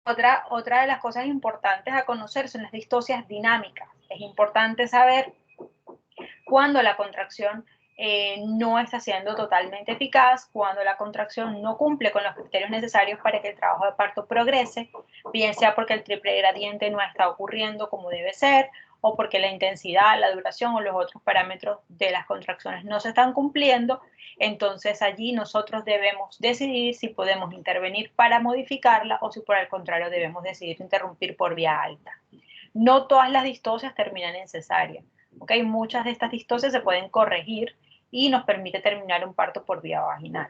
Otra de las cosas importantes a conocer son las distocias dinámicas. Es importante saber cuando la contracción no está siendo totalmente eficaz, cuando la contracción no cumple con los criterios necesarios para que el trabajo de parto progrese, bien sea porque el triple gradiente no está ocurriendo como debe ser, o porque la intensidad, la duración o los otros parámetros de las contracciones no se están cumpliendo. Entonces allí nosotros debemos decidir si podemos intervenir para modificarla o si por el contrario debemos decidir interrumpir por vía alta. No todas las distocias terminan en cesárea. ¿Okay? Muchas de estas distocias se pueden corregir y nos permite terminar un parto por vía vaginal.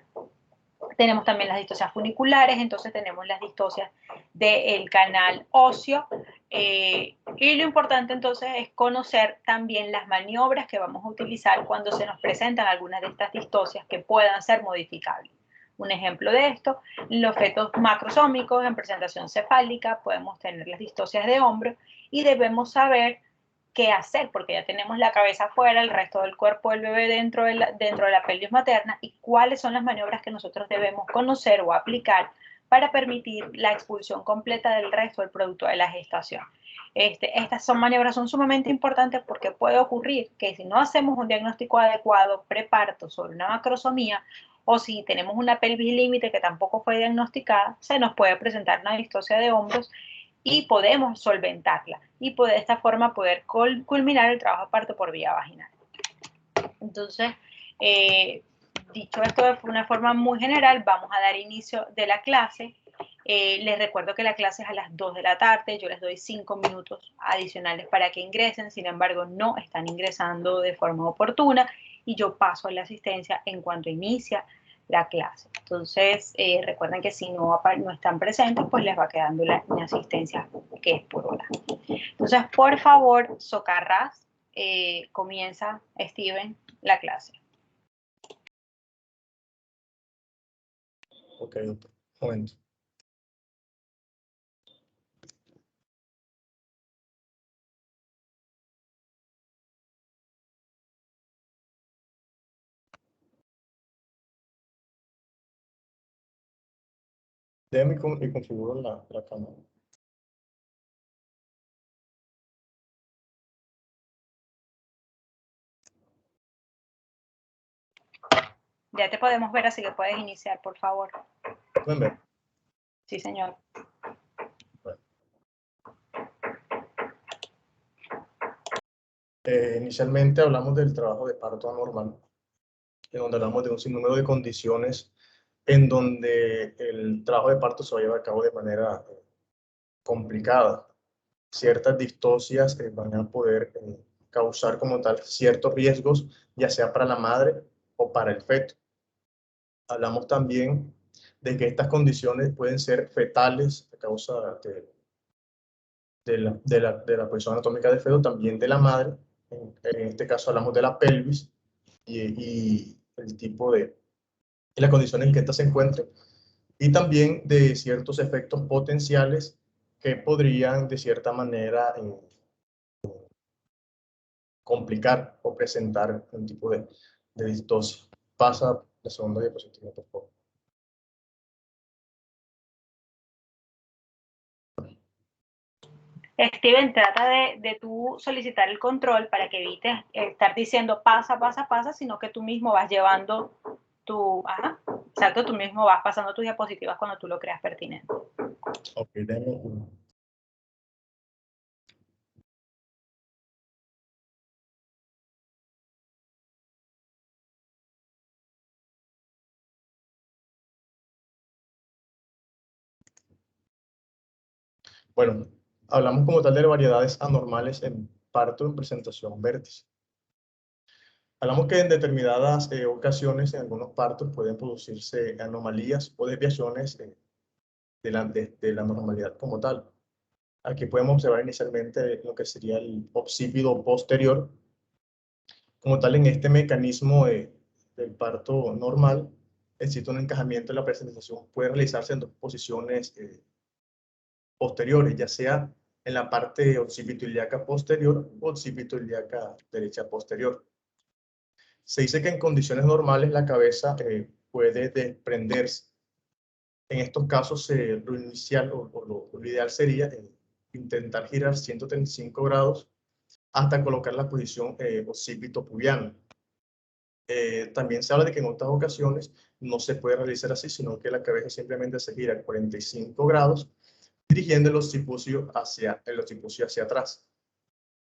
Tenemos también las distocias funiculares, entonces tenemos las distocias del canal óseo. Y lo importante entonces es conocer también las maniobras que vamos a utilizar cuando se nos presentan algunas de estas distocias que puedan ser modificables. Un ejemplo de esto, los fetos macrosómicos en presentación cefálica, podemos tener las distocias de hombro y debemos saber qué hacer, porque ya tenemos la cabeza afuera, el resto del cuerpo del bebé dentro de la pelvis materna, y cuáles son las maniobras que nosotros debemos conocer o aplicar para permitir la expulsión completa del resto del producto de la gestación. Estas maniobras son sumamente importantes porque puede ocurrir que si no hacemos un diagnóstico adecuado preparto sobre una macrosomía, o si tenemos una pelvis límite que tampoco fue diagnosticada, se nos puede presentar una distocia de hombros y podemos solventarla y de esta forma poder culminar el trabajo de parto por vía vaginal. Entonces, dicho esto de una forma muy general, vamos a dar inicio de la clase. Les recuerdo que la clase es a las 2 de la tarde, yo les doy 5 minutos adicionales para que ingresen, sin embargo no están ingresando de forma oportuna y yo paso la asistencia en cuanto inicia la clase. Entonces, recuerden que si no están presentes, pues les va quedando la asistencia que es por hora. Entonces, por favor, Socarrás, comienza, Steven, la clase. Ok, un momento. Déjame y configuro la cámara. Ya te podemos ver, así que puedes iniciar, por favor. ¿Pueden ver? Sí, señor. Bueno. Inicialmente hablamos del trabajo de parto anormal, en donde hablamos de un sinnúmero de condiciones en donde el trabajo de parto se va a llevar a cabo de manera complicada. Ciertas distocias van a poder causar como tal ciertos riesgos, ya sea para la madre o para el feto. Hablamos también de que estas condiciones pueden ser fetales a causa de la posición anatómica del feto, también de la madre. En este caso hablamos de la pelvis y el tipo de y las condiciones en que ésta se encuentre, y también de ciertos efectos potenciales que podrían de cierta manera complicar o presentar un tipo de distosia. Pasa la segunda diapositiva, por favor. Steven, trata de tú solicitar el control para que evites estar diciendo pasa, pasa, pasa, sino que tú mismo vas llevando exacto, tú mismo vas pasando tus diapositivas cuando tú lo creas pertinente. Ok, déjame uno. Bueno, hablamos como tal de variedades anormales en parto en presentación vértice. Hablamos que en determinadas ocasiones, en algunos partos, pueden producirse anomalías o desviaciones de la normalidad como tal. Aquí podemos observar inicialmente lo que sería el occipito posterior. Como tal, en este mecanismo del parto normal, existe un encajamiento en la presentación. Puede realizarse en dos posiciones posteriores, ya sea en la parte occipito-ilíaca posterior o occipito-ilíaca derecha posterior. Se dice que en condiciones normales la cabeza puede desprenderse En estos casos, lo inicial lo ideal sería intentar girar 135 grados hasta colocar la posición occipito pubiano. También se habla de que en otras ocasiones no se puede realizar así, sino que la cabeza simplemente se gira 45 grados, dirigiendo el occipucio hacia atrás,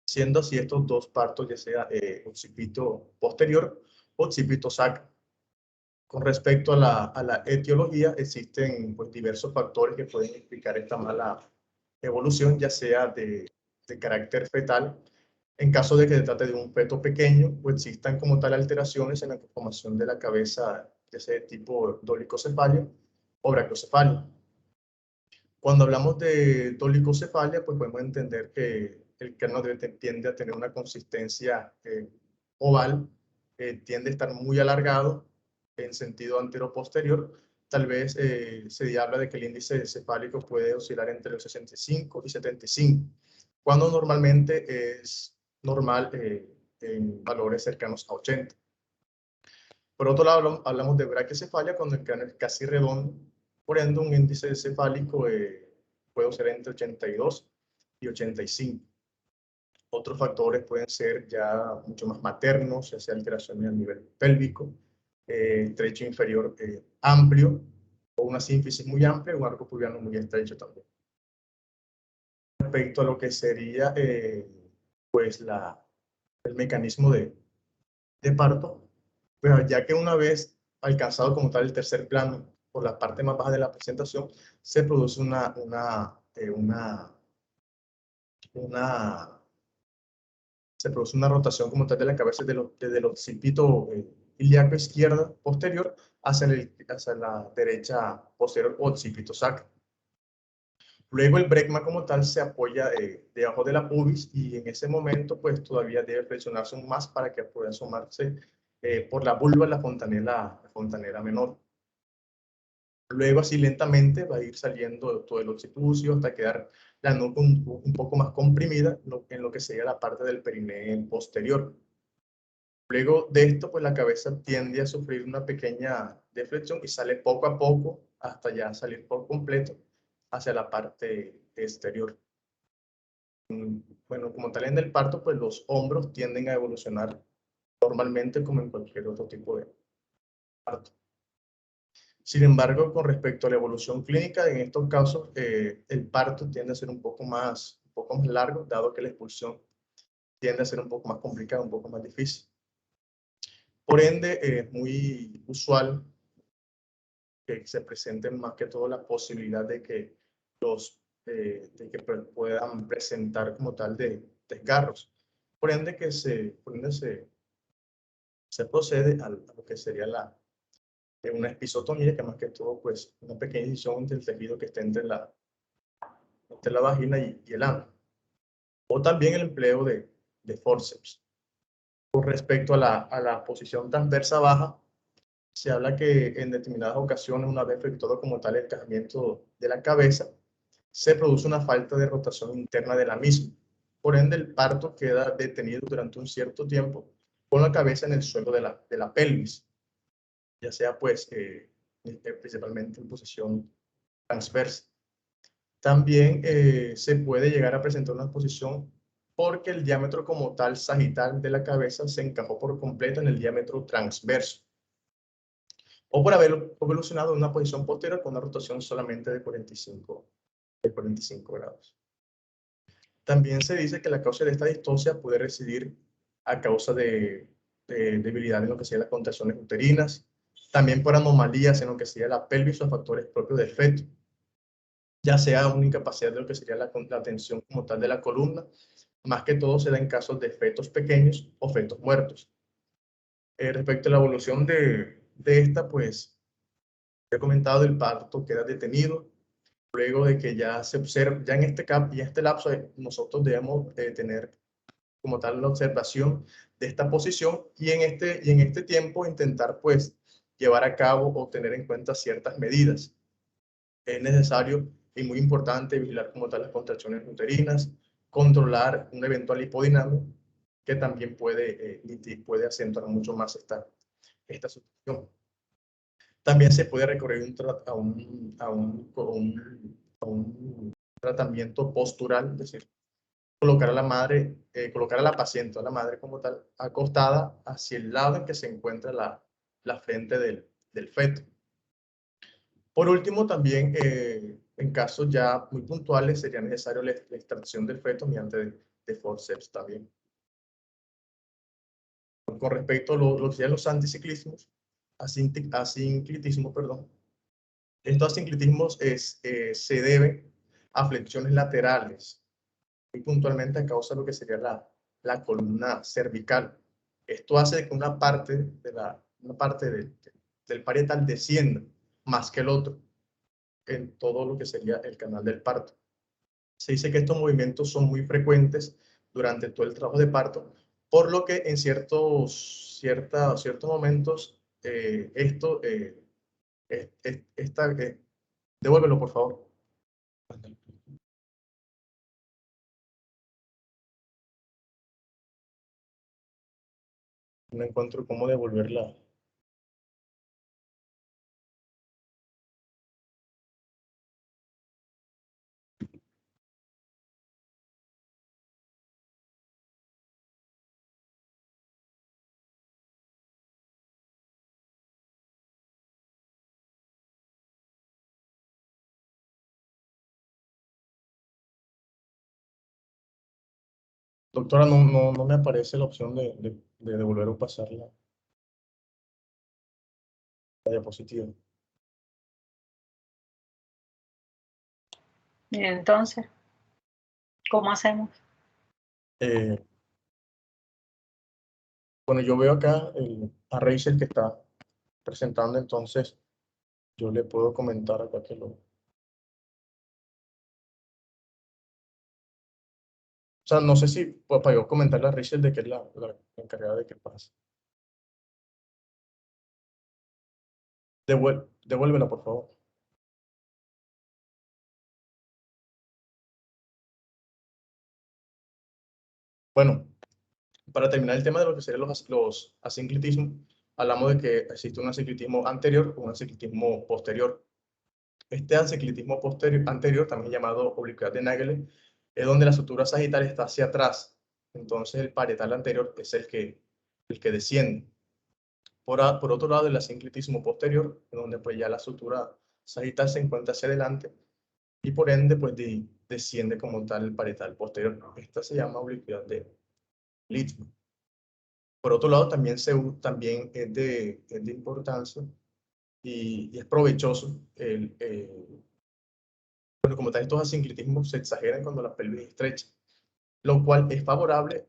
siendo así estos dos partos, ya sea occipito posterior o occipito sacro. Con respecto a la etiología, existen pues, diversos factores que pueden explicar esta mala evolución, ya sea de carácter fetal, en caso de que se trate de un feto pequeño, o existan como tal alteraciones en la conformación de la cabeza, ya sea de tipo dolicocefalia o brachiocefalia. Cuando hablamos de dolicocefalia, pues podemos entender que el cráneo tiende a tener una consistencia oval, tiende a estar muy alargado en sentido antero-posterior. Tal vez se habla de que el índice cefálico puede oscilar entre los 65 y 75, cuando normalmente es normal en valores cercanos a 80. Por otro lado, hablamos de brachicefalia cuando el cráneo es casi redondo, por ende un índice cefálico puede ser entre 82 y 85. Otros factores pueden ser ya mucho más maternos, ya sea alteraciones a nivel pélvico, estrecho inferior amplio, o una sínfisis muy amplia, un arco pubiano muy estrecho también. Respecto a lo que sería pues el mecanismo de parto, pues ya que una vez alcanzado como tal el tercer plano, por la parte más baja de la presentación, se produce se produce una rotación como tal de la cabeza desde el occipito ilíaco izquierda posterior hacia la derecha posterior occipito sacro. Luego el brecma como tal se apoya debajo de la pubis y en ese momento pues todavía debe flexionarse aún más para que pueda asomarse por la vulva la fontanera menor. Luego así lentamente va a ir saliendo todo el occipucio hasta quedar la nuca un poco más comprimida en lo que sería la parte del perineo posterior. Luego de esto, pues la cabeza tiende a sufrir una pequeña deflexión y sale poco a poco hasta ya salir por completo hacia la parte exterior. Bueno, como tal en el parto, pues los hombros tienden a evolucionar normalmente como en cualquier otro tipo de parto. Sin embargo, con respecto a la evolución clínica, en estos casos el parto tiende a ser un poco más largo, dado que la expulsión tiende a ser un poco más complicada, un poco más difícil. Por ende, es muy usual que se presente más que todo la posibilidad de que puedan presentar como tal de desgarros. Por ende, se procede a lo que sería una episiotomía, que más que todo, pues, una pequeña incisión del tejido que está entre la vagina y el ano. O también el empleo de forceps. Con respecto a la posición transversa baja, se habla que en determinadas ocasiones, una vez efectuado como tal el encajamiento de la cabeza, se produce una falta de rotación interna de la misma. Por ende, el parto queda detenido durante un cierto tiempo con la cabeza en el suelo de la pelvis, ya sea pues principalmente en posición transversa. También se puede llegar a presentar una posición porque el diámetro como tal sagital de la cabeza se encajó por completo en el diámetro transverso, o por haber evolucionado en una posición posterior con una rotación solamente de 45 grados. También se dice que la causa de esta distosia puede residir a causa de debilidad en lo que sean las contracciones uterinas, también por anomalías en lo que sería la pelvis o factores propios del feto, ya sea una incapacidad de lo que sería la tensión como tal de la columna, más que todo se da en casos de fetos pequeños o fetos muertos. Respecto a la evolución de esta, pues, he comentado, el parto queda detenido, luego de que ya se observa, ya en este lapso nosotros debemos tener como tal la observación de esta posición y en este tiempo intentar pues llevar a cabo o tener en cuenta ciertas medidas. Es necesario y muy importante vigilar como tal las contracciones uterinas, controlar un eventual hipodinamia que también puede acentuar mucho más esta situación. También se puede recurrir a un tratamiento postural, es decir, colocar a la madre, colocar a la paciente, a la madre como tal, acostada hacia el lado en que se encuentra la frente del feto. Por último, también en casos ya muy puntuales sería necesario la extracción del feto mediante de forceps también. Con respecto a lo que serían los anticiclismos, asinclitismo, perdón. Estos asinclitismos se deben a flexiones laterales, y puntualmente a causa de lo que sería la columna cervical. Esto hace que una parte, del parietal descienda más que el otro en todo lo que sería el canal del parto. Se dice que estos movimientos son muy frecuentes durante todo el trabajo de parto, por lo que en ciertos momentos devuélvelo por favor. No encuentro cómo devolverla. Doctora, no me aparece la opción de devolver o pasar la diapositiva. Y entonces, ¿cómo hacemos? Bueno, yo veo acá a Rachel que está presentando, entonces yo le puedo comentar acá que o sea, no sé si para yo comentarle a Rachel de que es la encargada de que pase. Devuélvela, por favor. Bueno, para terminar el tema de lo que serían los asinclitismos, hablamos de que existe un asinclitismo anterior y un asinclitismo posterior. Este asinclitismo anterior, también llamado oblicuidad de Naegeli, es donde la sutura sagital está hacia atrás. Entonces el parietal anterior es el que desciende. Por otro lado, el asinclitismo posterior, en donde pues ya la sutura sagital se encuentra hacia adelante y por ende pues desciende como tal el parietal posterior. Esta se llama oblicuidad de Littmann. Por otro lado, también es de importancia y es provechoso bueno, como tal, estos asinclitismos se exageran cuando la pelvis es estrecha, lo cual es favorable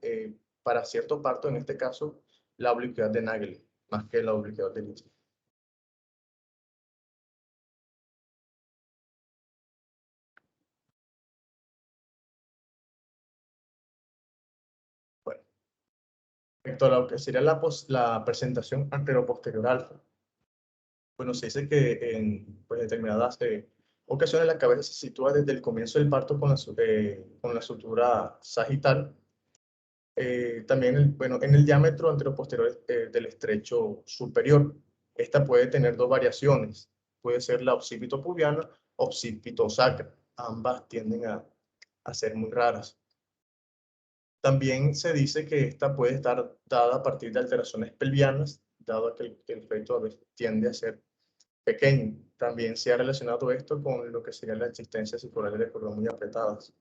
para cierto parto, en este caso, la oblicuidad de Naegeli, más que la oblicuidad de Littmann. Bueno, respecto a lo que sería la presentación anteroposterior alfa, bueno, se dice que en pues, determinadas ocasiones la cabeza se sitúa desde el comienzo del parto con la sutura sagital. También, bueno, en el diámetro anteroposterior del estrecho superior. Esta puede tener dos variaciones. Puede ser la occipito-pubiana o occipito-sacra. Ambas tienden a ser muy raras. También se dice que esta puede estar dada a partir de alteraciones pelvianas, dado que el feto a veces tiende a ser pequeño. También se ha relacionado esto con lo que sería la existencia circular de cordón muy apretadas.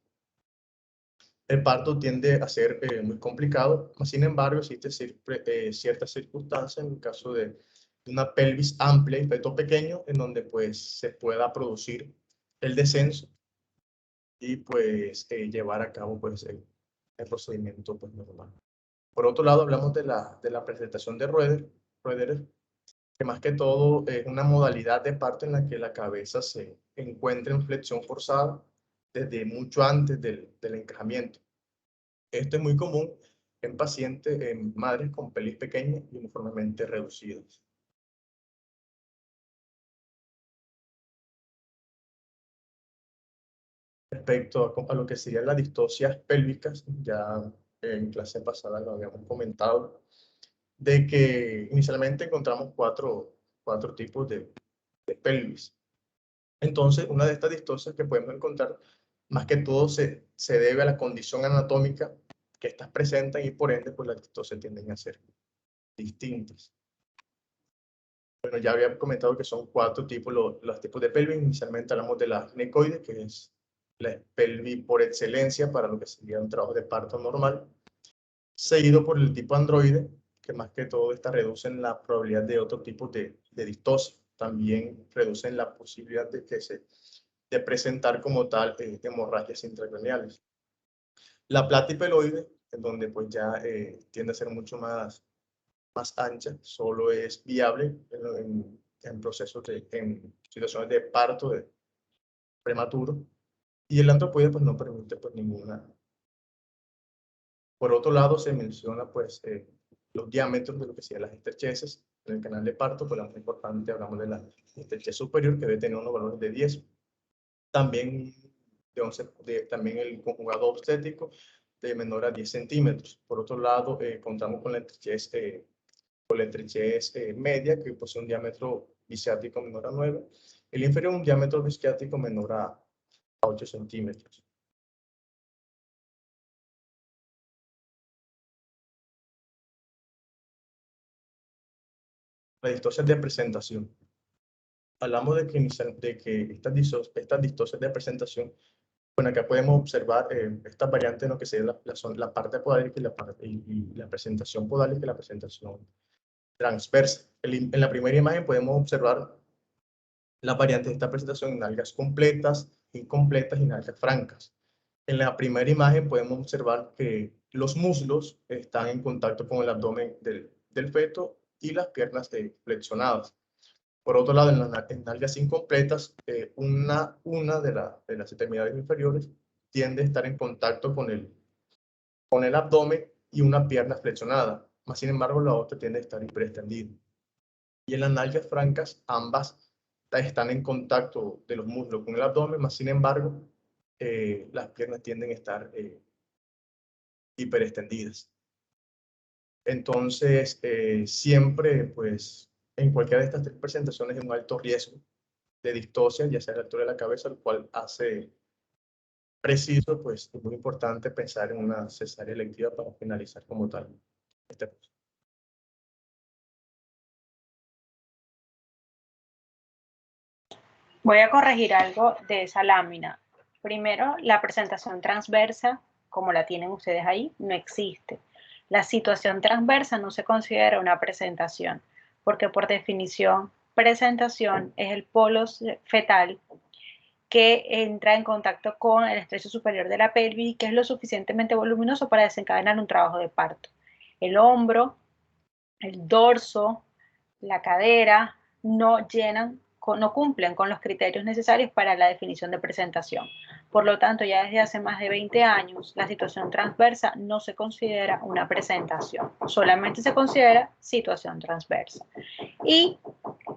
El parto tiende a ser muy complicado, sin embargo, existe ciertas circunstancias en el caso de una pelvis amplia y feto pequeño, en donde pues se pueda producir el descenso y pues llevar a cabo pues el procedimiento pues normal. Por otro lado, hablamos de la presentación de Roeder, que más que todo es una modalidad de parto en la que la cabeza se encuentra en flexión forzada desde mucho antes del encajamiento. Esto es muy común en pacientes, en madres con pelvis pequeñas y uniformemente reducidas. Respecto a lo que serían las distocias pélvicas, ya en clase pasada lo habíamos comentado, de que inicialmente encontramos cuatro tipos de pelvis. Entonces, una de estas distocias que podemos encontrar, más que todo se debe a la condición anatómica que estas presentan y por ende, pues las distocias tienden a ser distintas. Bueno, ya había comentado que son 4 tipos los tipos de pelvis. Inicialmente hablamos de la ginecoide, que es la pelvis por excelencia para lo que sería un trabajo de parto normal, seguido por el tipo androide, que más que todo esta reducen la probabilidad de otro tipo de distosia. También reducen la posibilidad de presentar como tal hemorragias intracraneales. La platipeloide, en donde pues ya tiende a ser mucho más ancha, solo es viable en procesos en situaciones de parto prematuro, y el antropoide pues no permite pues ninguna. Por otro lado se menciona pues los diámetros de lo que sean las estrecheces en el canal de parto. Pues la más importante, hablamos de la estrechez superior, que debe tener unos valores de 10. También, también el conjugado obstétrico de menor a 10 centímetros. Por otro lado, contamos con la estrechez media, que posee un diámetro bisciático menor a 9. El inferior, un diámetro bisciático menor a 8 centímetros. Las distocias de presentación. Hablamos de que estas distocias de presentación, bueno, acá podemos observar estas variantes en lo que sería la parte podálica y la presentación podálica y la presentación transversa. En la primera imagen podemos observar las variantes de esta presentación en nalgas completas, incompletas y nalgas francas. En la primera imagen podemos observar que los muslos están en contacto con el abdomen del feto y las piernas flexionadas. Por otro lado, en nalgas incompletas, una de las extremidades inferiores tiende a estar en contacto con el abdomen y una pierna flexionada. Más sin embargo, la otra tiende a estar hiperextendida. Y en las nalgas francas, ambas están en contacto de los muslos con el abdomen, más sin embargo, las piernas tienden a estar hiperextendidas. Entonces, siempre, pues, en cualquiera de estas 3 presentaciones hay un alto riesgo de distosia, ya sea a la altura de la cabeza, lo cual hace preciso, pues, es muy importante pensar en una cesárea electiva para finalizar como tal este proceso. Voy a corregir algo de esa lámina. Primero, la presentación transversa, como la tienen ustedes ahí, no existe. La situación transversa no se considera una presentación, porque por definición, presentación es el polo fetal que entra en contacto con el estrecho superior de la pelvis, que es lo suficientemente voluminoso para desencadenar un trabajo de parto. El hombro, el dorso, la cadera no cumplen con los criterios necesarios para la definición de presentación. Por lo tanto, ya desde hace más de 20 años, la situación transversa no se considera una presentación, solamente se considera situación transversa. Y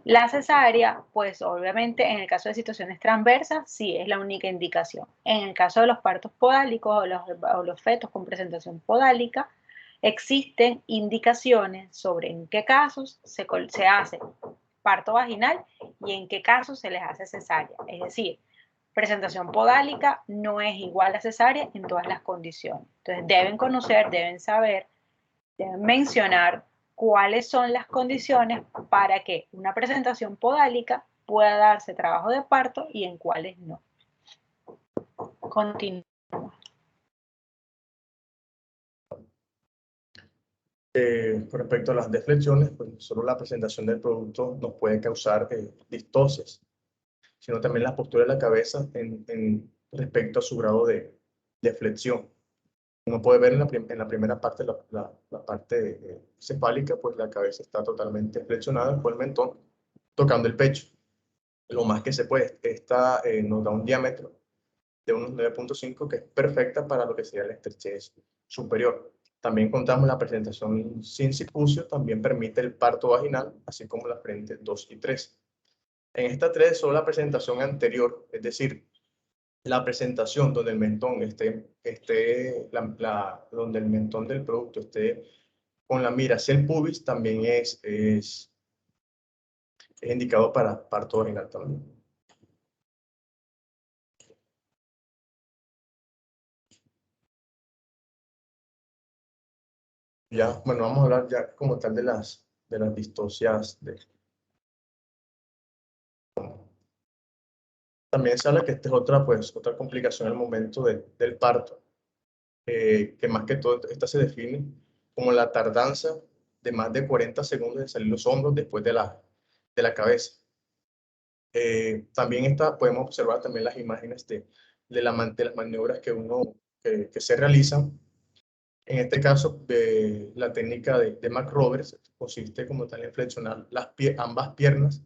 la cesárea, pues obviamente en el caso de situaciones transversas, sí es la única indicación. En el caso de los partos podálicos o los fetos con presentación podálica, existen indicaciones sobre en qué casos se hace parto vaginal y en qué casos se les hace cesárea. Es decir, presentación podálica no es igual a cesárea en todas las condiciones. Entonces deben conocer, deben saber, deben mencionar cuáles son las condiciones para que una presentación podálica pueda darse trabajo de parto y en cuáles no. Continúo. Con respecto a las deflexiones, pues solo la presentación del producto nos puede causar distocias, sino también la postura de la cabeza respecto a su grado de flexión. Como puede ver en la primera parte, la parte cefálica, pues la cabeza está totalmente flexionada con el mentón tocando el pecho. Lo más que se puede. Esta nos da un diámetro de unos 9.5, que es perfecta para lo que sería la estrechez superior. También contamos la presentación sin circuncio, también permite el parto vaginal, así como la frente 2 y 3. En esta 3, solo la presentación anterior, es decir, la presentación donde el mentón donde el mentón del producto esté con la mira hacia el pubis, también es es indicado para parto vaginal también. Ya, bueno, vamos a hablar ya como tal de las distocias. También se habla que esta es otra complicación al momento del parto, que más que todo esta se define como la tardanza de más de 40 segundos de salir los hombros después de la cabeza. También podemos observar también las imágenes de las maniobras que se realizan. En este caso, la técnica de McRoberts consiste como tal en flexionar ambas piernas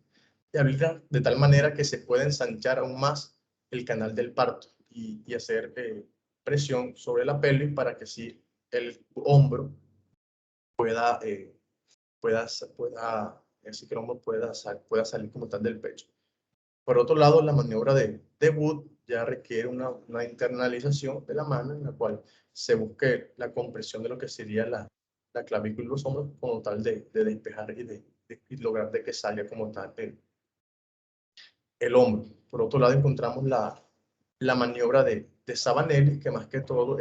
y abrirlas de tal manera que se pueda ensanchar aún más el canal del parto y hacer presión sobre la pelvis para que así el hombro pueda, así que el hombro pueda salir como tal del pecho. Por otro lado, la maniobra de Wood ya requiere una internalización de la mano en la cual se busque la compresión de lo que sería la clavícula y los hombros como tal de despejar y lograr de que salga como tal el hombro. Por otro lado, encontramos la maniobra de Sabanelli, que más que todo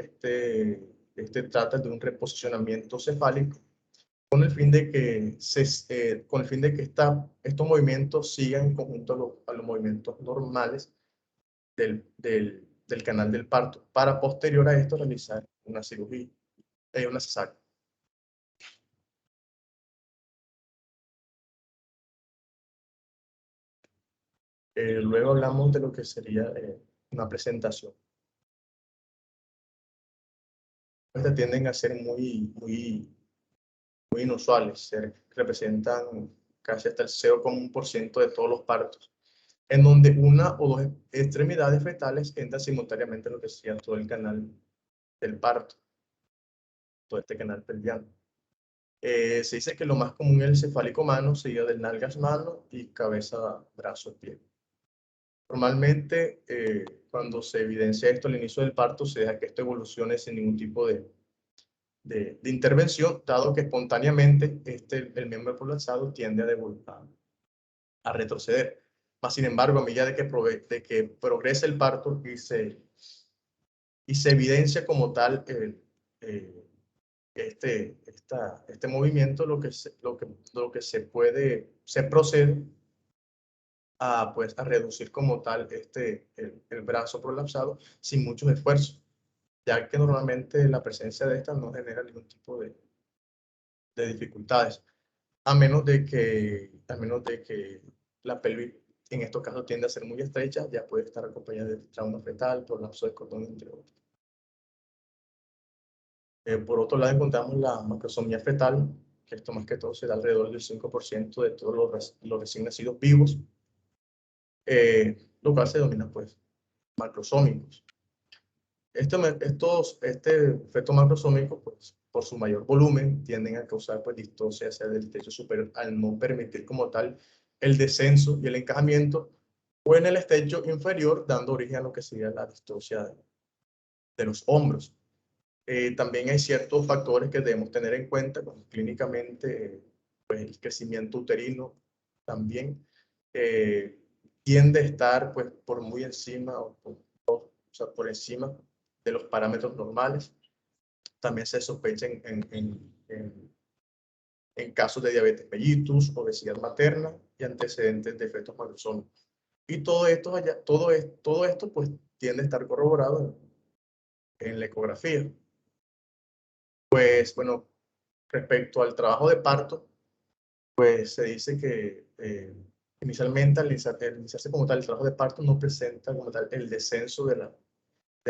trata de un reposicionamiento cefálico con el fin de que, estos movimientos sigan en conjunto a los movimientos normales del canal del parto, para posterior a esto realizar una cirugía, una cesárea. Luego hablamos de lo que sería una presentación. Estas tienden a ser muy inusuales, representan casi hasta el 0,1% de todos los partos, en donde una o dos extremidades fetales entran simultáneamente en lo que sería todo el canal del parto, todo este canal pelviano. Se dice que lo más común es el cefálico mano, seguido del nalgas mano y cabeza, brazo, pie. Normalmente, cuando se evidencia esto al inicio del parto, se deja que esto evolucione sin ningún tipo de intervención, dado que espontáneamente el miembro prolapsado tiende a retroceder. Más sin embargo, a medida de que progresa el parto y se evidencia como tal este movimiento, lo que se procede a reducir como tal el brazo prolapsado sin muchos esfuerzos, ya que normalmente la presencia de esta no genera ningún tipo de dificultades, a menos de que la pelvis en estos casos tiende a ser muy estrecha, ya puede estar acompañada de trauma fetal, prolapso de cordón, entre otros. Por otro lado, encontramos la macrosomía fetal, que esto más que todo se da alrededor del 5% de todos los recién nacidos vivos, lo cual se denomina pues macrosómicos. Este feto macrosómico, pues, por su mayor volumen, tienden a causar pues distocia hacia el techo superior al no permitir como tal el descenso y el encajamiento, o en el estrecho inferior, dando origen a lo que sería la distocia de los hombros. También hay ciertos factores que debemos tener en cuenta, como clínicamente, pues el crecimiento uterino también tiende a estar pues por muy encima o sea, por encima de los parámetros normales. También se sospecha en casos de diabetes mellitus, obesidad materna y antecedentes de fetos macrosómicos. Y todo esto pues tiende a estar corroborado en la ecografía. Pues bueno, respecto al trabajo de parto, pues se dice que inicialmente al iniciarse como tal el trabajo de parto no presenta como tal el descenso de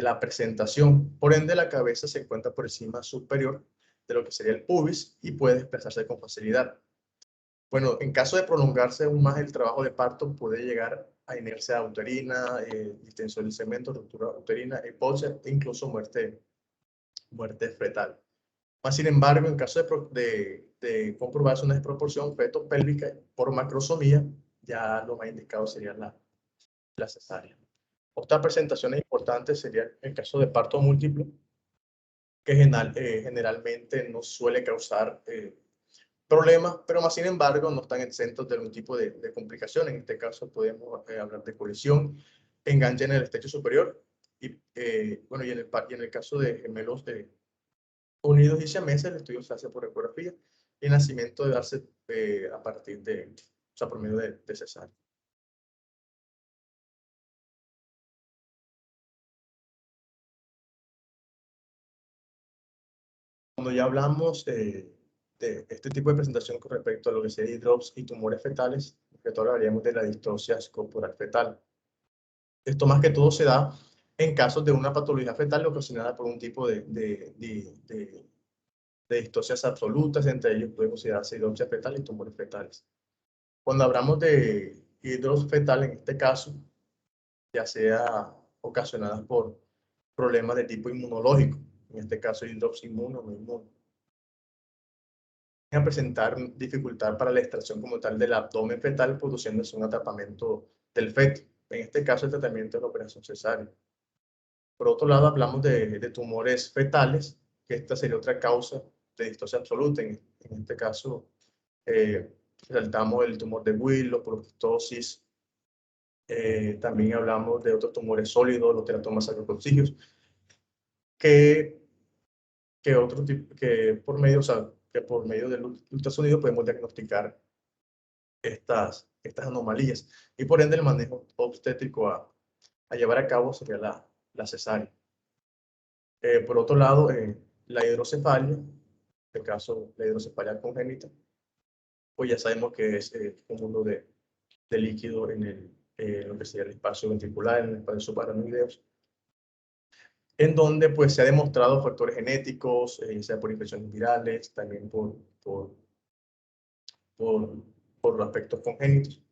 la presentación. Por ende, la cabeza se encuentra por encima superior de lo que sería el pubis y puede desplazarse con facilidad. Bueno, en caso de prolongarse aún más el trabajo de parto, puede llegar a inercia uterina, distensión del cemento, ruptura uterina, hipoxia e incluso muerte fetal. Más sin embargo, en caso de comprobarse una desproporción feto-pélvica por macrosomía, ya lo más indicado sería la cesárea. Otra presentación importante sería el caso de parto múltiple, que generalmente no suele causar problemas, pero más sin embargo no están exentos de algún tipo de complicación. En este caso podemos hablar de colisión, enganche en el estrecho superior, y bueno, y en el caso de gemelos unidos y siameses, el estudio se hace por ecografía y el nacimiento debe darse a partir de, o sea, por medio de cesárea. Cuando ya hablamos de este tipo de presentación con respecto a lo que sería drops y tumores fetales, que todo hablaríamos de la distosia corporal fetal. Esto más que todo se da en casos de una patología fetal ocasionada por un tipo de distocias absolutas, entre ellos puede considerarse hidropsia fetal y tumores fetales. Cuando hablamos de hidropsia fetal, en este caso, ya sea ocasionadas por problemas de tipo inmunológico, en este caso hidropsia inmuno o no inmuno, a presentar dificultad para la extracción como tal del abdomen fetal, produciéndose un atrapamiento del feto. En este caso, el tratamiento es la operación cesárea. Por otro lado, hablamos de tumores fetales, que esta sería otra causa de distosia absoluta. En este caso, resaltamos el tumor de Willow, prostosis. También hablamos de otros tumores sólidos, los teratomas sacrococcígeos, que, que por medio, o sea, que por medio del ultrasonido podemos diagnosticar estas anomalías. Y por ende, el manejo obstétrico a llevar a cabo sería la cesárea. Por otro lado, la hidrocefalia, en este caso la hidrocefalia congénita, pues ya sabemos que es cúmulo de líquido en lo que sería el espacio ventricular, en el espacio subaracnoideos, en donde pues se ha demostrado factores genéticos, sea por infecciones virales, también por, por aspectos congénitos,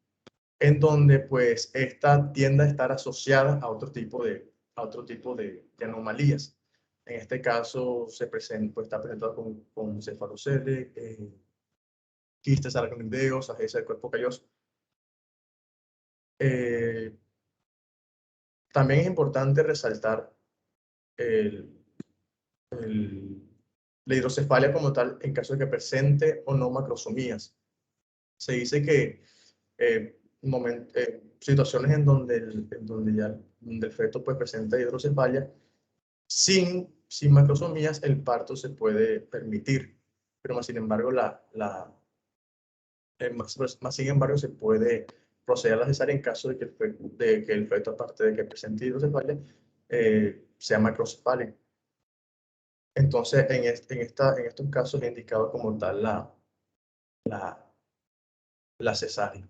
en donde pues esta tiende a estar asociada a otro tipo de anomalías. En este caso se presenta, pues, está presentado con cefalocele, quistes aracnoideos, agesia del cuerpo calloso. También es importante resaltar el, la hidrocefalia como tal en caso de que presente o no macrosomías. Se dice que situaciones en donde donde el feto pues, presenta hidrocefalia, sin macrosomías, el parto se puede permitir, pero más sin embargo, más sin embargo se puede proceder a la cesárea en caso de que el feto, aparte de que presente hidrocefalia, sea macrocefálico. Entonces, en estos casos es indicado como tal la cesárea.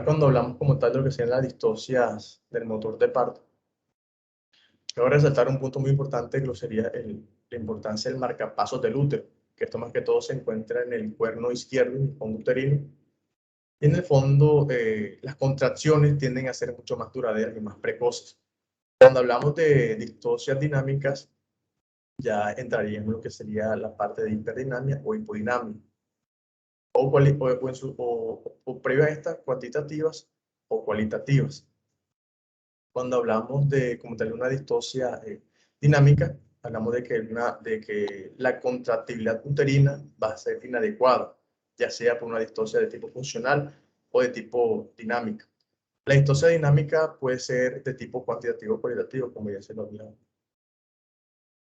Cuando hablamos como tal de lo que sean las distocias del motor de parto, quiero resaltar un punto muy importante que lo sería la importancia del marcapasos del útero, que esto más que todo se encuentra en el cuerno izquierdo, en el fondo uterino. Y en el fondo, las contracciones tienden a ser mucho más duraderas y más precoces. Cuando hablamos de distocias dinámicas, ya entraría en lo que sería la parte de hiperdinamia o hipodinamia. O previo a estas, cuantitativas o cualitativas. Cuando hablamos de como tal una distosia dinámica, hablamos de que la contractibilidad uterina va a ser inadecuada, ya sea por una distosia de tipo funcional o de tipo dinámica. La distosia dinámica puede ser de tipo cuantitativo o cualitativo, como ya se lo había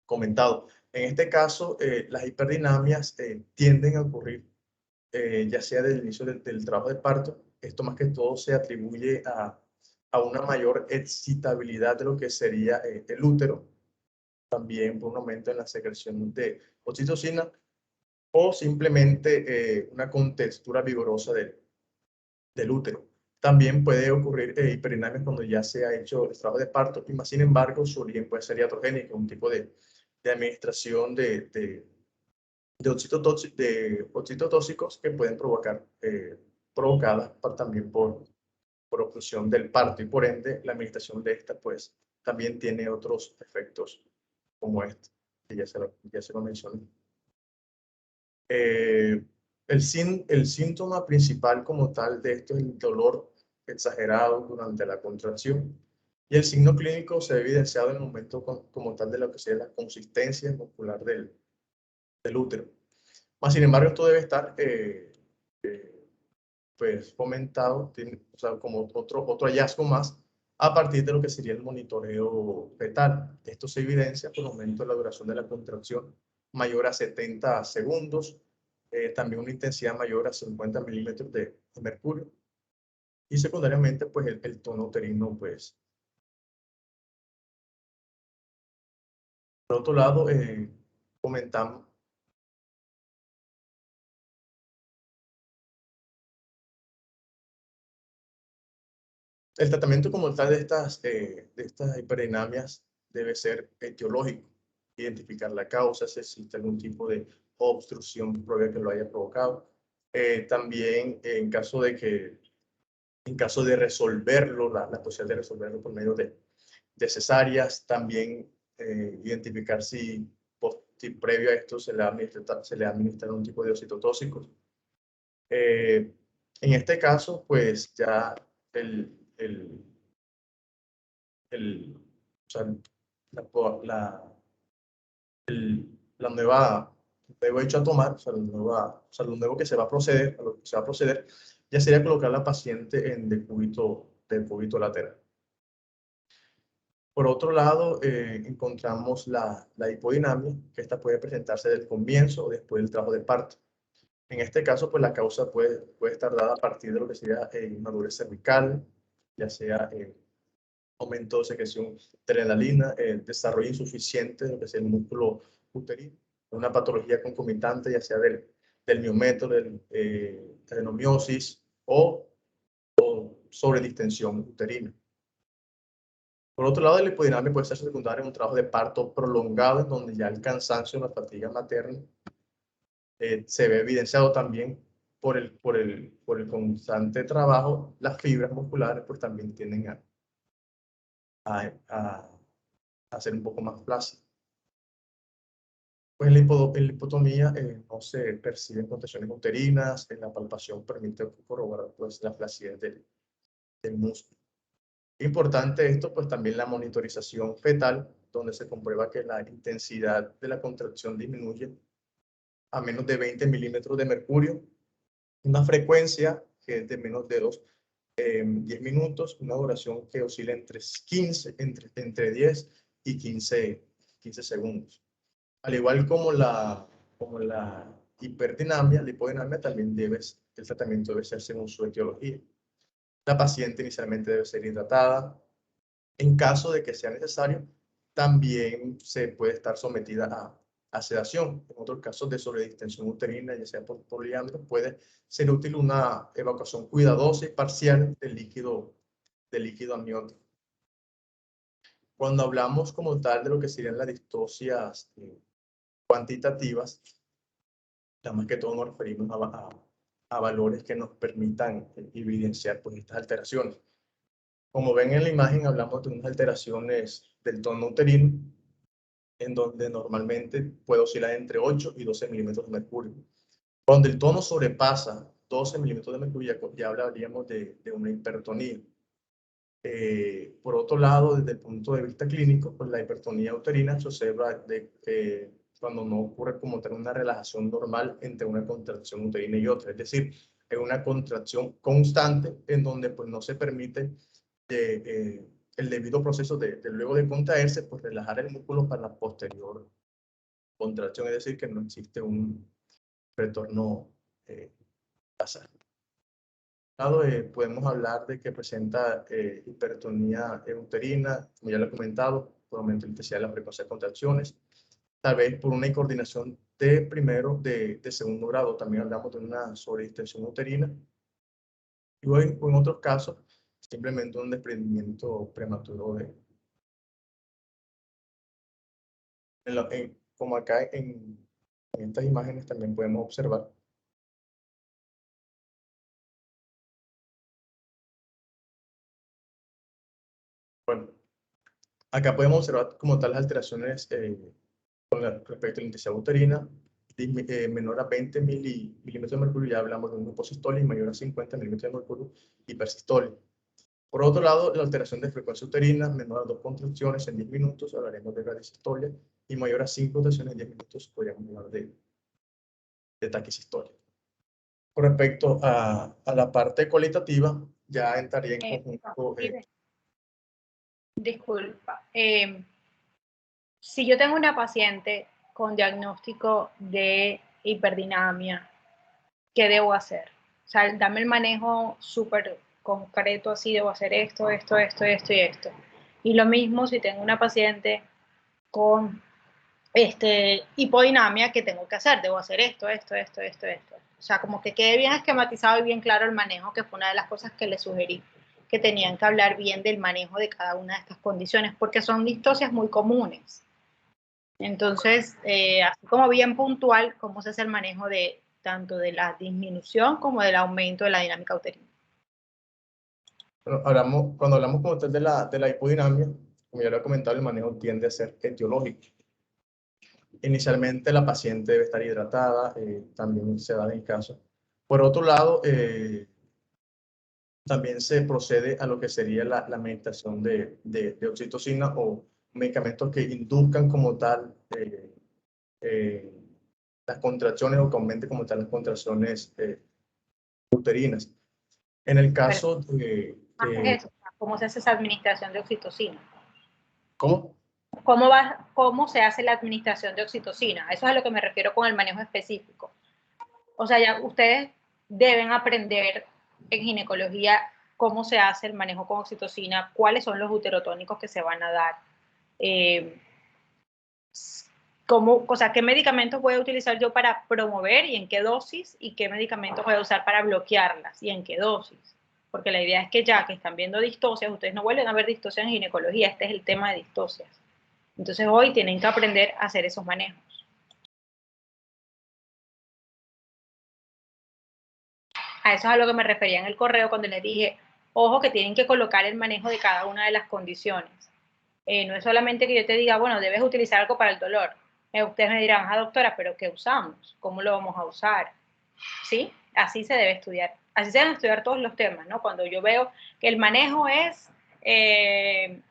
comentado. En este caso, las hiperdinamias tienden a ocurrir ya sea desde el inicio del trabajo de parto. Esto más que todo se atribuye a una mayor excitabilidad de lo que sería el útero, también por un aumento en la secreción de oxitocina o simplemente una contextura vigorosa del útero. También puede ocurrir hiperinamia cuando ya se ha hecho el trabajo de parto y más sin embargo su origen puede ser iatrogénico, un tipo de administración de oxitotóxicos que pueden provocadas también por oclusión del parto y por ende la administración de esta pues también tiene otros efectos como este, que ya se lo mencioné. El síntoma principal como tal de esto es el dolor exagerado durante la contracción. Y el signo clínico se ve evidenciado en el momento como tal de lo que sería la consistencia muscular del útero. Más sin embargo, esto debe estar pues fomentado, o sea, como otro hallazgo más, a partir de lo que sería el monitoreo fetal. Esto se evidencia por aumento de la duración de la contracción mayor a 70 segundos, también una intensidad mayor a 50 milímetros de mercurio, y secundariamente, pues el tono uterino, pues. Por otro lado, comentamos el tratamiento como tal de estas hiperdinamias debe ser etiológico, identificar la causa, si existe algún tipo de obstrucción previa que lo haya provocado. También en caso de resolverlo, la posibilidad de resolverlo por medio de cesáreas, también identificar si previo a esto se le administra un tipo de ocitotóxicos. En este caso, pues ya o sea, la nueva, nuevo hecho a tomar, o sea, lo nuevo que se va a proceder, a lo que se va a proceder, ya sería colocar a la paciente en decúbito lateral. Por otro lado, encontramos la hipodinamia, que esta puede presentarse del comienzo o después del trabajo de parto. En este caso, pues la causa puede estar dada a partir de lo que sería inmadurez cervical, ya sea aumento de secreción de adrenalina, desarrollo insuficiente de lo que es el músculo uterino, una patología concomitante, ya sea del miometro, del adenomiosis o sobredistensión uterina. Por otro lado, la hipodinamia puede ser secundaria en un trabajo de parto prolongado, en donde ya el cansancio o la fatiga materna se ve evidenciado también por el constante trabajo. Las fibras musculares pues también tienden a ser un poco más flácidas. Pues en la hipotomía no se perciben contracciones uterinas, en la palpación permite corroborar pues la flacidez del músculo. Importante esto, pues también la monitorización fetal, donde se comprueba que la intensidad de la contracción disminuye a menos de 20 milímetros de mercurio, una frecuencia que es de menos de 10 minutos, una duración que oscila entre 10 y 15 segundos. Al igual como la hiperdinamia, la hipodinamia, también el tratamiento debe ser según su etiología. La paciente inicialmente debe ser hidratada. En caso de que sea necesario, también se puede estar sometida a sedación. En otros casos de sobredistensión uterina, ya sea por poliandro, puede ser útil una evacuación cuidadosa y parcial del líquido amniótico. Cuando hablamos como tal de lo que serían las distocias cuantitativas, ya más que todo nos referimos a valores que nos permitan evidenciar pues, estas alteraciones. Como ven en la imagen, hablamos de unas alteraciones del tono uterino, en donde normalmente puede oscilar entre 8 y 12 milímetros de mercurio. Cuando el tono sobrepasa 12 milímetros de mercurio, ya hablaríamos de una hipertonía. Por otro lado, desde el punto de vista clínico, pues la hipertonía uterina se observa cuando no ocurre como tal una relajación normal entre una contracción uterina y otra. Es decir, es una contracción constante en donde pues, no se permite el debido proceso de luego de contraerse, pues relajar el músculo para la posterior contracción. Es decir, que no existe un retorno basal. Podemos hablar de que presenta hipertonía uterina, como ya lo he comentado, por aumento de intensidad de la frecuencia de contracciones, tal vez por una incoordinación de segundo grado. También hablamos de una sobredistensión uterina. Y en otros casos, simplemente un desprendimiento prematuro como acá en estas imágenes también podemos observar. Bueno, acá podemos observar como tal las alteraciones respecto a la intensidad uterina, menor a 20 milímetros de mercurio, ya hablamos de un grupo sistólico, y mayor a 50 milímetros de mercurio, hipersistólico. Por otro lado, la alteración de frecuencia uterina menor a 2 contracciones en 10 minutos, hablaremos de bradisistolia, y mayor a 5 contracciones en 10 minutos, podríamos hablar de taquisistolia. Con respecto a la parte cualitativa, ya entraría en conjunto. Disculpa. Si yo tengo una paciente con diagnóstico de hiperdinamia, ¿qué debo hacer? O sea, dame el manejo súper concreto, así debo hacer esto, esto, esto, esto y esto. Y lo mismo si tengo una paciente con hipodinamia, ¿qué tengo que hacer? Debo hacer esto, esto, esto, esto, esto. O sea, como que quede bien esquematizado y bien claro el manejo, que fue una de las cosas que le sugerí, que tenían que hablar bien del manejo de cada una de estas condiciones, porque son distocias muy comunes. Entonces, así como bien puntual, cómo se hace el manejo de tanto de la disminución como del aumento de la dinámica uterina. Bueno, cuando hablamos como tal de la hipodinamia, como ya lo he comentado, el manejo tiende a ser etiológico. Inicialmente la paciente debe estar hidratada, también se da en el caso. Por otro lado, también se procede a lo que sería la administración de oxitocina o medicamentos que induzcan como tal eh, las contracciones o que aumenten como tal las contracciones uterinas. En el caso de... ¿Cómo se hace esa administración de oxitocina? ¿Cómo? ¿Cómo se hace la administración de oxitocina? Eso es a lo que me refiero con el manejo específico. O sea, ya ustedes deben aprender en ginecología cómo se hace el manejo con oxitocina, cuáles son los uterotónicos que se van a dar, o sea, qué medicamentos voy a utilizar yo para promover y en qué dosis, y qué medicamentos voy a usar para bloquearlas y en qué dosis. Porque la idea es que ya que están viendo distocias, ustedes no vuelven a ver distocias en ginecología, este es el tema de distocias. Entonces hoy tienen que aprender a hacer esos manejos. A eso es a lo que me refería en el correo cuando les dije, ojo que tienen que colocar el manejo de cada una de las condiciones. No es solamente que yo te diga, bueno, debes utilizar algo para el dolor. Ustedes me dirán, ah, doctora, pero ¿qué usamos? ¿Cómo lo vamos a usar? ¿Sí? Así se debe estudiar. Así se deben estudiar todos los temas, ¿no? Cuando yo veo que el manejo es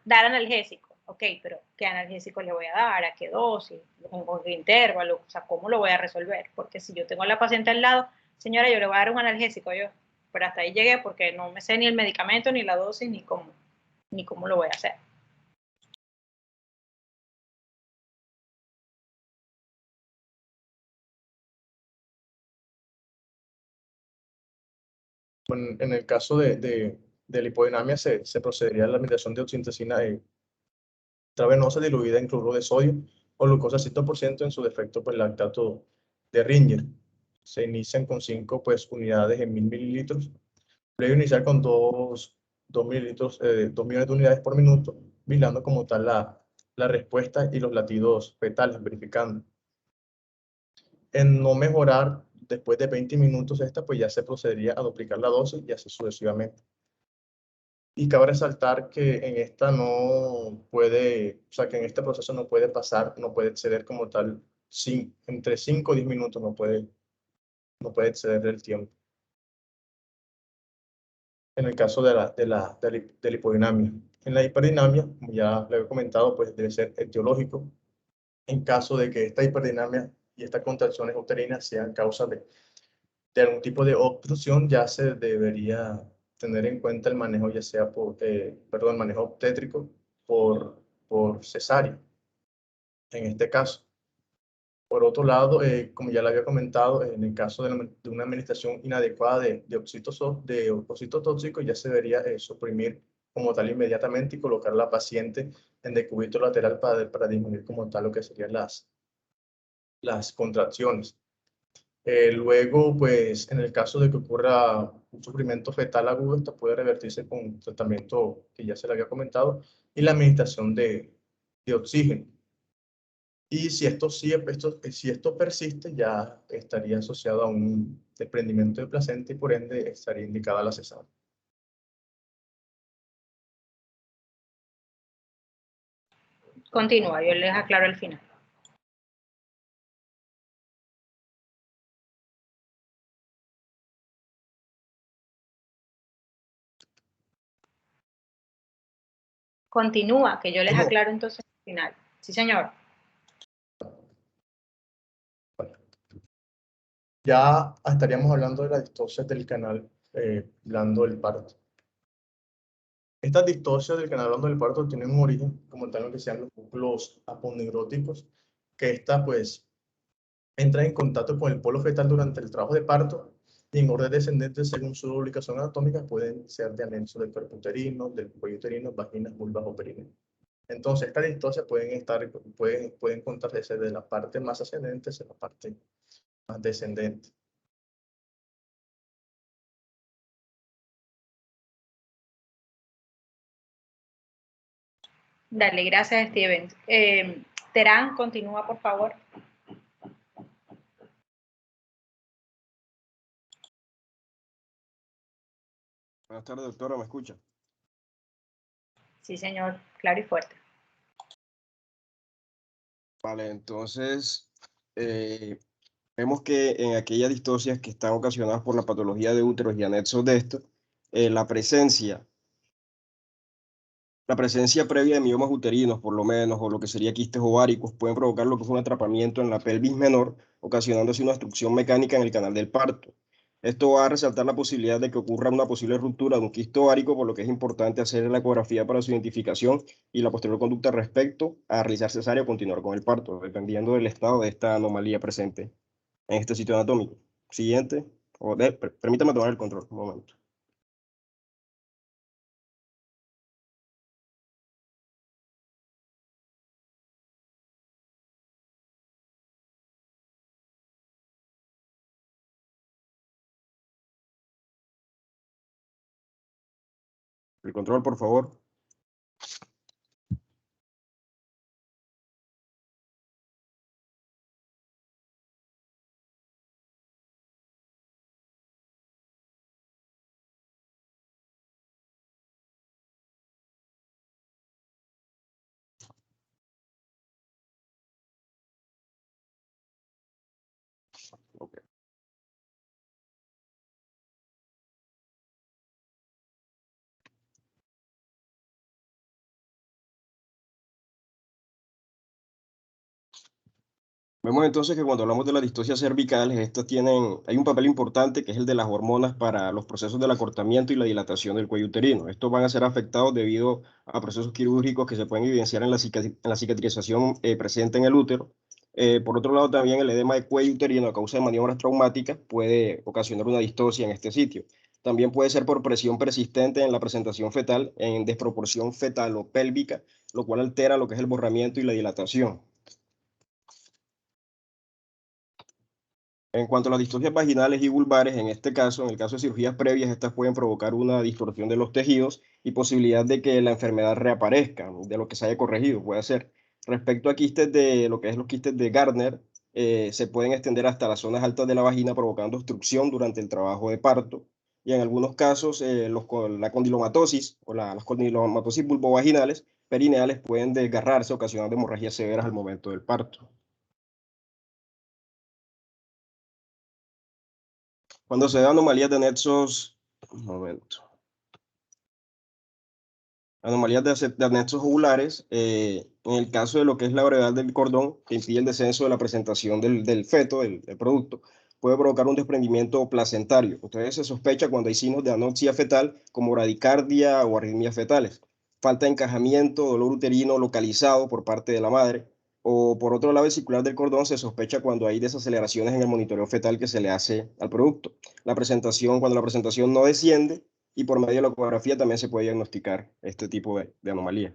dar analgésico, ok, pero ¿qué analgésico le voy a dar? ¿A qué dosis? ¿Con qué intervalo? O sea, ¿cómo lo voy a resolver? Porque si yo tengo a la paciente al lado, señora, yo le voy a dar un analgésico, yo, pero hasta ahí llegué porque no me sé ni el medicamento, ni la dosis, ni cómo lo voy a hacer. En el caso de la hipodinamia se procedería a la administración de oxitocina intravenosa diluida en cloruro de sodio o glucosa 100% en su defecto pues lactato de Ringer. Se inician con 5 pues, unidades en 1000 mililitros. Previo iniciar con 2 mililitros, 2 millones de unidades por minuto, vigilando como tal la respuesta y los latidos fetales, verificando. En no mejorar después de 20 minutos esta, pues ya se procedería a duplicar la dosis y así sucesivamente. Y cabe resaltar que en esta no puede, o sea, que en este proceso no puede pasar, no puede exceder como tal, entre 5 y 10 minutos no puede exceder el tiempo. En el caso de la hipodinamia. En la hiperdinamia, como ya le he comentado, pues debe ser etiológico. En caso de que esta hiperdinamia y estas contracciones uterinas sean causa de algún tipo de obstrucción, ya se debería tener en cuenta el manejo, ya sea manejo obstétrico por cesárea, en este caso. Por otro lado, como ya le había comentado, en el caso de una administración inadecuada de óxido tóxico, ya se debería suprimir como tal inmediatamente y colocar a la paciente en decúbito lateral para disminuir como tal lo que serían las contracciones. Luego, pues, en el caso de que ocurra un sufrimiento fetal agudo, esto puede revertirse con tratamiento que ya se le había comentado y la administración de oxígeno. Y si esto persiste, ya estaría asociado a un desprendimiento de placenta y por ende estaría indicada la cesárea. Continúa, yo les aclaro al final. Continúa, que yo les No. aclaro entonces al final. Sí, señor. Ya estaríamos hablando de las distocias del canal blando del parto. Estas distocias del canal blando del parto tienen un origen como tal lo que sean los núcleos aponeuróticos, que esta pues entra en contacto con el polo fetal durante el trabajo de parto y en orden descendente según su ubicación anatómica pueden ser de anexo del cuerpo uterino, del cuello uterino, vaginas, vulvas o perineo. Entonces estas distocias pueden contarse de la parte más ascendente hacia la parte más descendente. Dale, gracias, Steven. Terán, continúa, por favor. Buenas tardes, doctora, ¿me escucha? Sí, señor, claro y fuerte. Vale, entonces vemos que en aquellas distocias que están ocasionadas por la patología de útero y anexos de esto, la presencia previa de miomas uterinos, por lo menos, o lo que sería quistes ováricos, pueden provocar lo que es un atrapamiento en la pelvis menor, ocasionando así una obstrucción mecánica en el canal del parto. Esto va a resaltar la posibilidad de que ocurra una posible ruptura de un quiste ovárico, por lo que es importante hacer la ecografía para su identificación y la posterior conducta respecto a realizar cesárea o continuar con el parto, dependiendo del estado de esta anomalía presente en este sitio anatómico. Siguiente, permítame tomar el control, un momento. El control, por favor. Okay. Vemos entonces que cuando hablamos de las distocias cervicales, hay un papel importante que es el de las hormonas para los procesos del acortamiento y la dilatación del cuello uterino. Estos van a ser afectados debido a procesos quirúrgicos que se pueden evidenciar en la cicatrización presente en el útero. Por otro lado, también el edema de cuello uterino a causa de maniobras traumáticas puede ocasionar una distocia en este sitio. También puede ser por presión persistente en la presentación fetal, en desproporción fetal o pélvica, lo cual altera lo que es el borramiento y la dilatación. En cuanto a las distocias vaginales y vulvares, en este caso, en el caso de cirugías previas, estas pueden provocar una distorsión de los tejidos y posibilidad de que la enfermedad reaparezca, de lo que se haya corregido, puede ser. Respecto a quistes de lo que es los quistes de Gardner, se pueden extender hasta las zonas altas de la vagina, provocando obstrucción durante el trabajo de parto. Y en algunos casos, la condilomatosis o las condilomatosis vulvovaginales perineales pueden desgarrarse, ocasionando hemorragias severas al momento del parto. Cuando se dan anomalías de nexos, un momento, anomalías de anexos ovulares, en el caso de lo que es la brevedad del cordón, que impide el descenso de la presentación del feto, del producto, puede provocar un desprendimiento placentario. Entonces se sospecha cuando hay signos de anoxia fetal, como bradicardia o arritmias fetales, falta de encajamiento, dolor uterino localizado por parte de la madre, o por otro lado vesicular del cordón se sospecha cuando hay desaceleraciones en el monitoreo fetal que se le hace al producto. Cuando la presentación no desciende, y por medio de la ecografía también se puede diagnosticar este tipo de anomalía.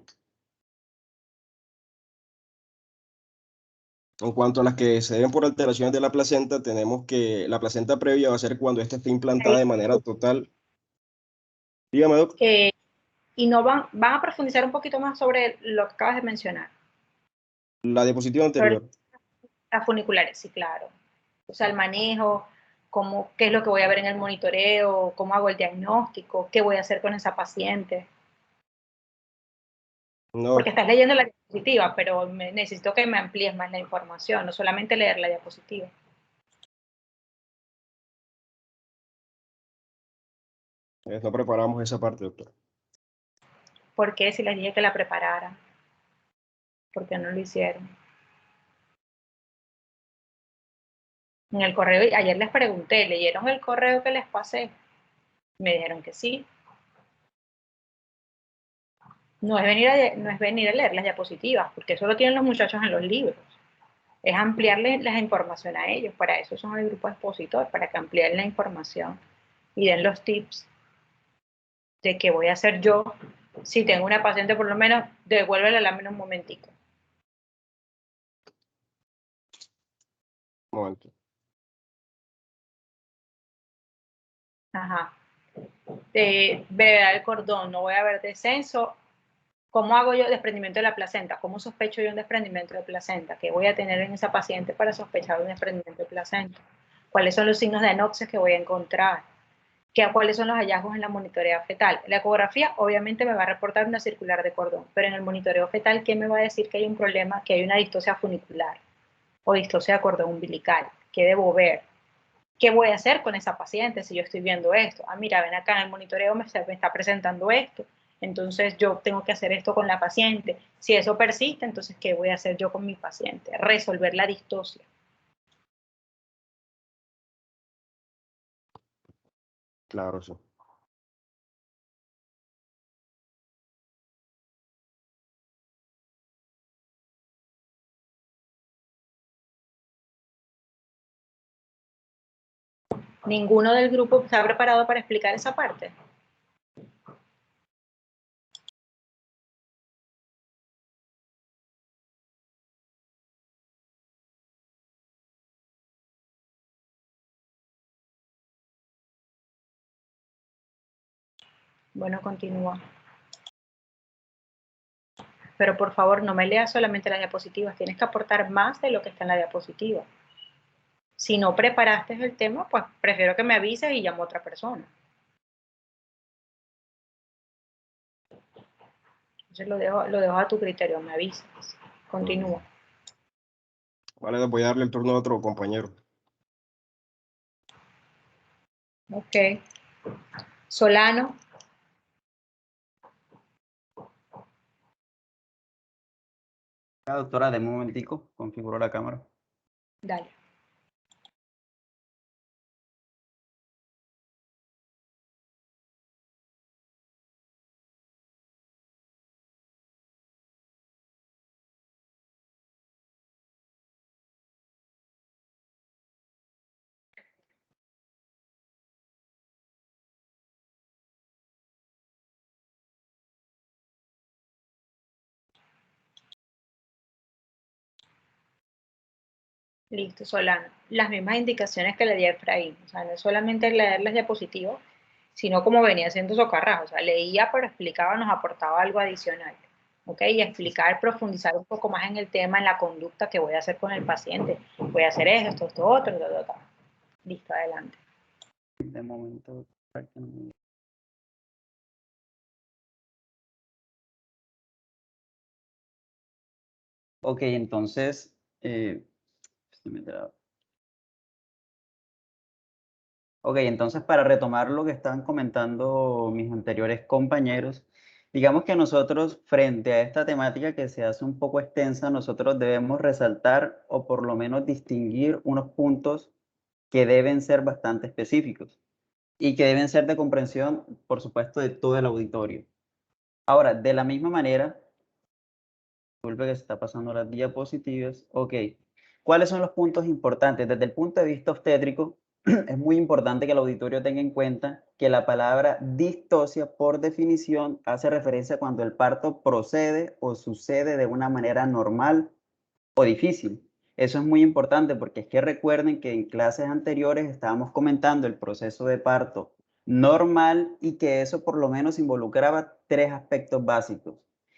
En cuanto a las que se deben por alteraciones de la placenta, tenemos que la placenta previa va a ser cuando ésta esté implantada de manera total. Dígame, Doc. Y no van a profundizar un poquito más sobre lo que acabas de mencionar. La diapositiva Sobre anterior. las funiculares, sí, claro. O sea, el manejo, qué es lo que voy a ver en el monitoreo, cómo hago el diagnóstico, qué voy a hacer con esa paciente. No, Porque estás leyendo la diapositiva, pero necesito que me amplíes más la información, no solamente leer la diapositiva. no preparamos esa parte, doctor. ¿Por qué si les dije que la prepararan? ¿Por qué no lo hicieron? En el correo, ayer les pregunté, ¿leyeron el correo que les pasé? Me dijeron que sí. No es venir a leer las diapositivas, porque eso lo tienen los muchachos en los libros. Es ampliarle la información a ellos. Para eso son el grupo expositor, para que amplíen la información y den los tips de qué voy a hacer yo. Si tengo una paciente, por lo menos, devuélvele la lámina un momentico. Un momento. Ajá. Brevedad del cordón, no voy a ver descenso. ¿Cómo hago yo desprendimiento de la placenta? ¿Cómo sospecho yo un desprendimiento de placenta? ¿Qué voy a tener en esa paciente para sospechar un desprendimiento de placenta? ¿Cuáles son los signos de anoxia que voy a encontrar? ¿Cuáles son los hallazgos en la monitoreo fetal? La ecografía obviamente me va a reportar una circular de cordón, pero en el monitoreo fetal, ¿qué me va a decir que hay un problema, que hay una distosia funicular o distosia de cordón umbilical? ¿Qué debo ver? ¿Qué voy a hacer con esa paciente si yo estoy viendo esto? Ah, mira, ven acá en el monitoreo me está presentando esto, entonces yo tengo que hacer esto con la paciente. Si eso persiste, entonces, ¿qué voy a hacer yo con mi paciente? Resolver la distosia. Claro, sí. ¿Ninguno del grupo está preparado para explicar esa parte? Bueno, continúa. Pero por favor, no me leas solamente las diapositivas, tienes que aportar más de lo que está en la diapositiva. Si no preparaste el tema, pues prefiero que me avises y llamo a otra persona. Entonces lo dejo a tu criterio, me avisas. Continúa. Vale, voy a darle el turno a otro compañero. Ok. Solano. Doctora, de un momentico, configuro la cámara. Dale. Listo, Solano. Las mismas indicaciones que le di a Efraín. O sea, no es solamente leer las diapositivas, sino como venía haciendo Socarrás. O sea, leía, pero explicaba, nos aportaba algo adicional. ¿Ok? Y explicar, profundizar un poco más en el tema, en la conducta que voy a hacer con el paciente. Voy a hacer esto, otro. Listo, adelante. De momento. Ok, entonces, para retomar lo que estaban comentando mis anteriores compañeros, digamos que nosotros, frente a esta temática que se hace un poco extensa, nosotros debemos resaltar o por lo menos distinguir unos puntos que deben ser bastante específicos y que deben ser de comprensión, por supuesto, de todo el auditorio. Ahora, de la misma manera, disculpe que se está pasando las diapositivas. Ok, ¿cuáles son los puntos importantes? Desde el punto de vista obstétrico, es muy importante que el auditorio tenga en cuenta que la palabra distosia, por definición, hace referencia cuando el parto procede o sucede de una manera normal o difícil. Eso es muy importante porque es que recuerden que en clases anteriores estábamos comentando el proceso de parto normal y que eso por lo menos involucraba tres aspectos básicos.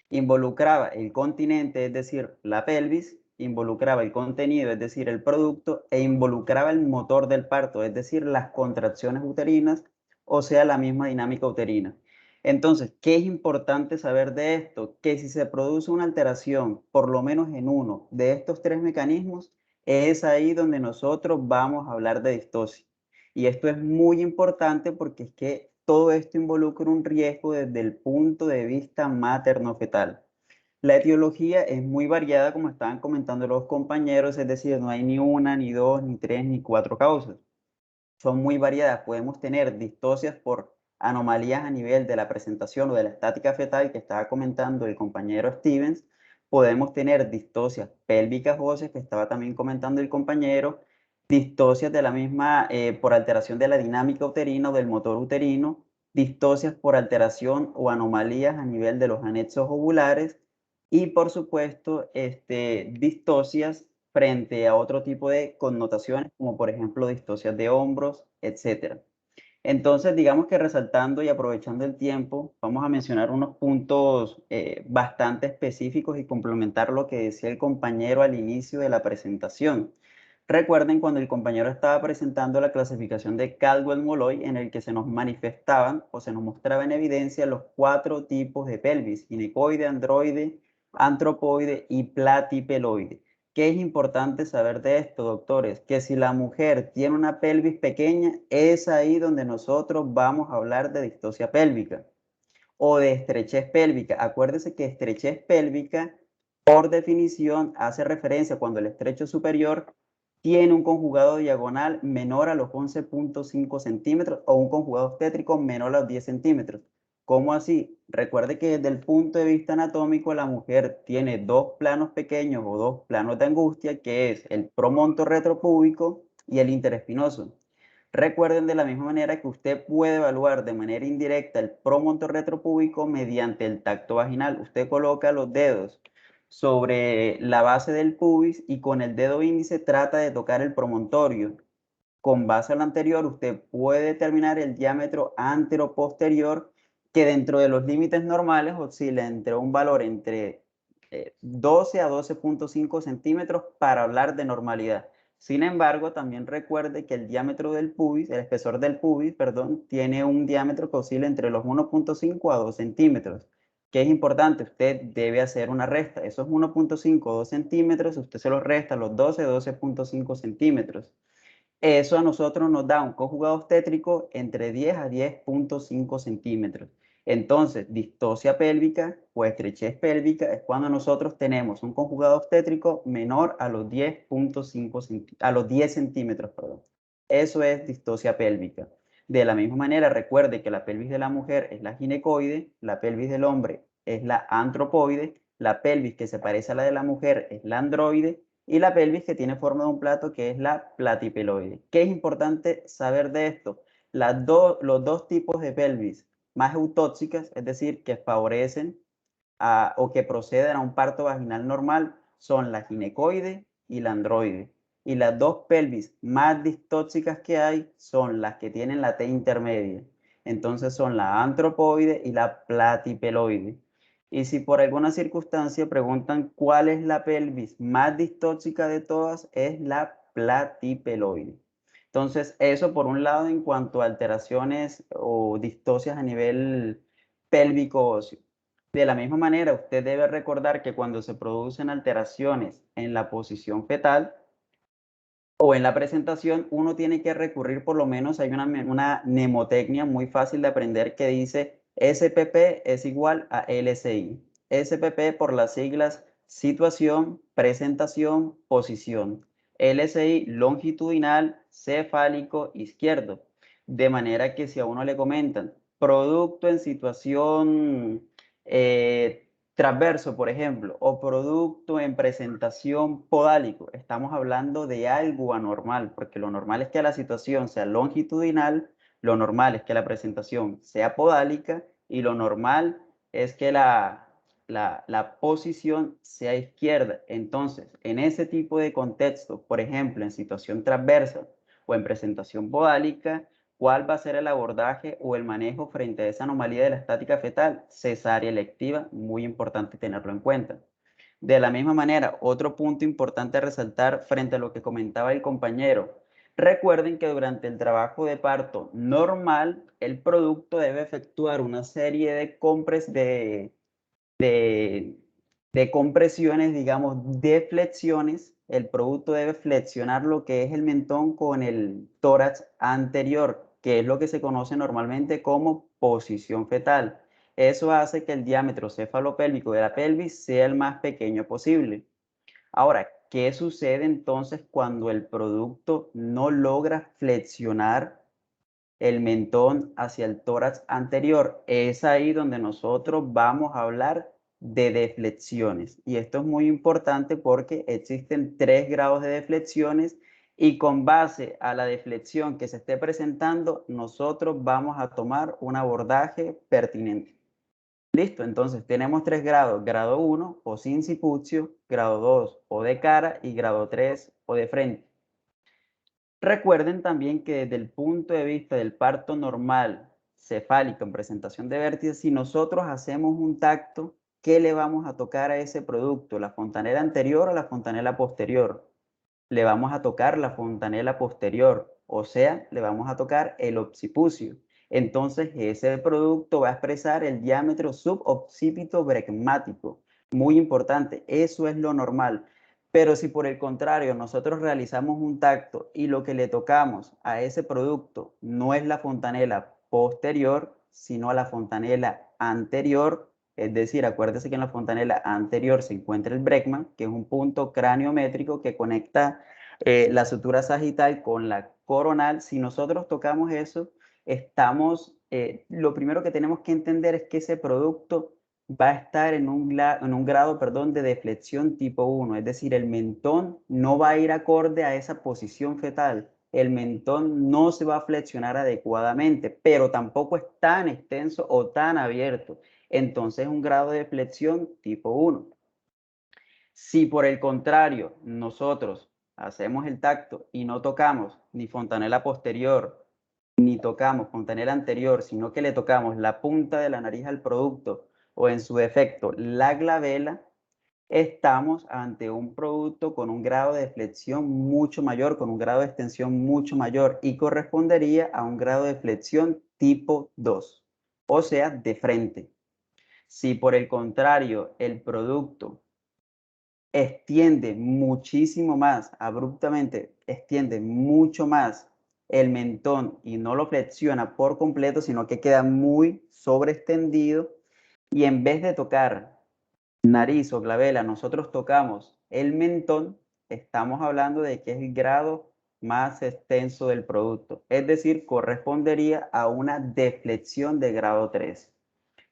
Involucraba el continente, es decir, la pelvis, involucraba el contenido, es decir, el producto, e involucraba el motor del parto, es decir, las contracciones uterinas, o sea, la misma dinámica uterina. Entonces, ¿qué es importante saber de esto? Que si se produce una alteración, por lo menos en uno de estos tres mecanismos, es ahí donde nosotros vamos a hablar de distosia. Y esto es muy importante porque es que todo esto involucra un riesgo desde el punto de vista materno-fetal. La etiología es muy variada, como estaban comentando los compañeros, es decir, no hay ni una, ni dos, ni tres, ni cuatro causas. Son muy variadas. Podemos tener distocias por anomalías a nivel de la presentación o de la estática fetal que estaba comentando el compañero Stevens. Podemos tener distocias pélvicas óseas que estaba también comentando el compañero, distocias de la misma por alteración de la dinámica uterina o del motor uterino, distocias por alteración o anomalías a nivel de los anexos ovulares y por supuesto distocias frente a otro tipo de connotaciones, como por ejemplo distocias de hombros, etc. Entonces, digamos que resaltando y aprovechando el tiempo, vamos a mencionar unos puntos bastante específicos y complementar lo que decía el compañero al inicio de la presentación. Recuerden cuando el compañero estaba presentando la clasificación de Caldwell-Molloy, en el que se nos manifestaban o se nos mostraba en evidencia los 4 tipos de pelvis: ginecoide, androide, antropoide y platipeloide. ¿Qué es importante saber de esto, doctores? Que si la mujer tiene una pelvis pequeña, es ahí donde nosotros vamos a hablar de distocia pélvica o de estrechez pélvica. Acuérdense que estrechez pélvica, por definición, hace referencia cuando el estrecho superior tiene un conjugado diagonal menor a los 11.5 centímetros o un conjugado obstétrico menor a los 10 centímetros. ¿Cómo así? Recuerde que desde el punto de vista anatómico la mujer tiene 2 planos pequeños o 2 planos de angustia, que es el promonto retropúbico y el interespinoso. Recuerden de la misma manera que usted puede evaluar de manera indirecta el promonto retropúbico mediante el tacto vaginal. Usted coloca los dedos sobre la base del pubis y con el dedo índice trata de tocar el promontorio. Con base a lo anterior, usted puede determinar el diámetro antero-posterior, que dentro de los límites normales oscila entre un valor entre 12 a 12.5 centímetros para hablar de normalidad. Sin embargo, también recuerde que el diámetro del pubis, el espesor del pubis, perdón, tiene un diámetro que oscila entre los 1.5 a 2 centímetros. ¿Qué es importante? Usted debe hacer una resta. Esos 1.5 o 2 centímetros, usted se los resta a los 12.5 centímetros. Eso a nosotros nos da un conjugado obstétrico entre 10 a 10.5 centímetros. Entonces, distocia pélvica o estrechez pélvica es cuando nosotros tenemos un conjugado obstétrico menor a los 10 centímetros, perdón. Eso es distocia pélvica. De la misma manera, recuerde que la pelvis de la mujer es la ginecoide, la pelvis del hombre es la antropoide, la pelvis que se parece a la de la mujer es la androide, y la pelvis que tiene forma de un plato, que es la platipeloide. ¿Qué es importante saber de esto? Los dos tipos de pelvis más eutóxicas, es decir, que favorecen o que proceden a un parto vaginal normal, son la ginecoide y la androide. Y las dos pelvis más distóxicas que hay son las que tienen la T intermedia. Entonces son la antropoide y la platipeloide. Y si por alguna circunstancia preguntan cuál es la pelvis más distóxica de todas, es la platipeloide. Entonces, eso por un lado en cuanto a alteraciones o distocias a nivel pélvico óseo. De la misma manera, usted debe recordar que cuando se producen alteraciones en la posición fetal o en la presentación, uno tiene que recurrir, por lo menos hay una mnemotecnia muy fácil de aprender que dice SPP es igual a LCI. SPP por las siglas situación, presentación, posición. LCI longitudinal, cefálico, izquierdo. De manera que si a uno le comentan producto en situación transverso, por ejemplo, o producto en presentación podálico, estamos hablando de algo anormal, porque lo normal es que la situación sea longitudinal, lo normal es que la presentación sea podálica y lo normal es que la posición sea izquierda. Entonces, en ese tipo de contexto, por ejemplo, en situación transversa o en presentación podálica, ¿cuál va a ser el abordaje o el manejo frente a esa anomalía de la estática fetal? Cesárea electiva, muy importante tenerlo en cuenta. De la misma manera, otro punto importante a resaltar frente a lo que comentaba el compañero. Recuerden que durante el trabajo de parto normal, el producto debe efectuar una serie de compresiones, digamos, de flexiones. El producto debe flexionar lo que es el mentón con el tórax anterior, que es lo que se conoce normalmente como posición fetal. Eso hace que el diámetro cefalopélvico de la pelvis sea el más pequeño posible. Ahora, ¿qué sucede entonces cuando el producto no logra flexionar el mentón hacia el tórax anterior? Es ahí donde nosotros vamos a hablar de deflexiones. Y esto es muy importante porque existen 3 grados de deflexiones y con base a la deflexión que se esté presentando, nosotros vamos a tomar un abordaje pertinente. Listo, entonces tenemos 3 grados, grado 1 o sinciputio, grado 2 o de cara y grado 3 o de frente. Recuerden también que desde el punto de vista del parto normal cefálico en presentación de vértices, si nosotros hacemos un tacto, ¿qué le vamos a tocar a ese producto? ¿La fontanela anterior o la fontanela posterior? Le vamos a tocar la fontanela posterior, o sea, le vamos a tocar el occipucio. Entonces, ese producto va a expresar el diámetro suboccipito bregmático. Muy importante, eso es lo normal. Pero si por el contrario nosotros realizamos un tacto y lo que le tocamos a ese producto no es la fontanela posterior, sino la fontanela anterior, es decir, acuérdese que en la fontanela anterior se encuentra el bregma, que es un punto craniométrico que conecta la sutura sagital con la coronal. Si nosotros tocamos eso, lo primero que tenemos que entender es que ese producto va a estar en un grado, perdón, de deflexión tipo 1, es decir, el mentón no va a ir acorde a esa posición fetal. El mentón no se va a flexionar adecuadamente, pero tampoco es tan extenso o tan abierto. Entonces es un grado de flexión tipo 1. Si por el contrario nosotros hacemos el tacto y no tocamos ni fontanela posterior, ni tocamos fontanela anterior, sino que le tocamos la punta de la nariz al producto o en su defecto la glabela, estamos ante un producto con un grado de flexión mucho mayor, con un grado de extensión mucho mayor y correspondería a un grado de flexión tipo 2, o sea, de frente. Si por el contrario el producto extiende muchísimo más, abruptamente extiende mucho más el mentón y no lo flexiona por completo, sino que queda muy sobreextendido y en vez de tocar nariz o glabela, nosotros tocamos el mentón, estamos hablando de que es el grado más extenso del producto, es decir, correspondería a una deflexión de grado 3.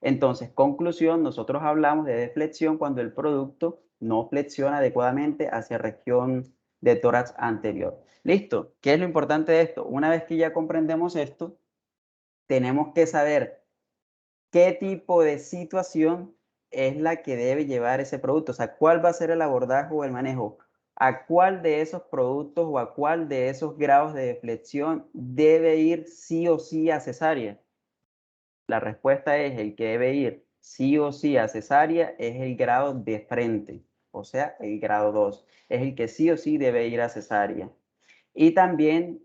Entonces, conclusión, nosotros hablamos de deflexión cuando el producto no flexiona adecuadamente hacia región de tórax anterior. Listo. ¿Qué es lo importante de esto? Una vez que ya comprendemos esto, tenemos que saber qué tipo de situación es la que debe llevar ese producto. O sea, cuál va a ser el abordaje o el manejo. ¿A cuál de esos productos o a cuál de esos grados de deflexión debe ir sí o sí a cesárea? La respuesta es el que debe ir sí o sí a cesárea es el grado de frente, o sea, el grado 2. Es el que sí o sí debe ir a cesárea. Y también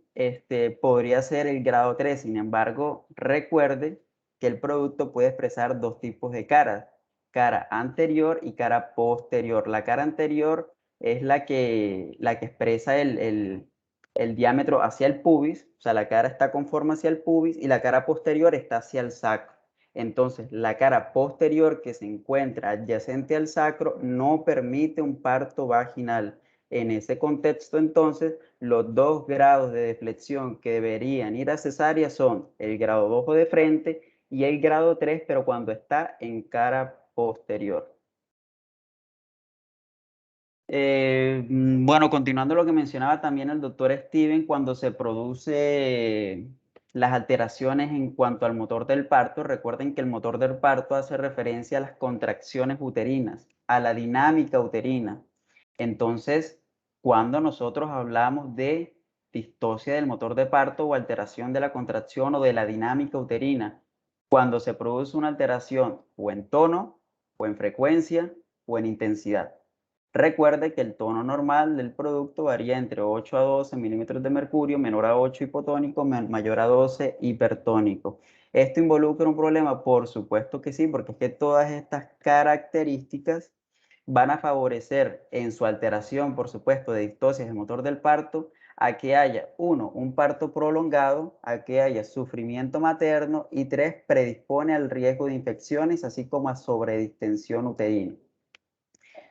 podría ser el grado 3. Sin embargo, recuerde que el producto puede expresar 2 tipos de caras, cara anterior y cara posterior. La cara anterior es la que expresa el diámetro hacia el pubis, o sea, la cara está conforme hacia el pubis y la cara posterior está hacia el sacro. Entonces, la cara posterior que se encuentra adyacente al sacro no permite un parto vaginal. En ese contexto, entonces, los 2 grados de deflexión que deberían ir a cesárea son el grado 2 de frente y el grado 3, pero cuando está en cara posterior. Bueno, continuando lo que mencionaba también el doctor Steven, cuando se produce las alteraciones en cuanto al motor del parto, recuerden que el motor del parto hace referencia a las contracciones uterinas, a la dinámica uterina. Entonces, cuando nosotros hablamos de distocia del motor de parto o alteración de la contracción o de la dinámica uterina, cuando se produce una alteración o en tono, o en frecuencia, o en intensidad. Recuerde que el tono normal del producto varía entre 8 a 12 milímetros de mercurio, menor a 8 hipotónico, mayor a 12 hipertónico. ¿Esto involucra un problema? Por supuesto que sí, porque es que todas estas características van a favorecer en su alteración, por supuesto, de distosia del motor del parto, a que haya, 1, un parto prolongado, a que haya sufrimiento materno y 3, predispone al riesgo de infecciones, así como a sobredistensión uterina.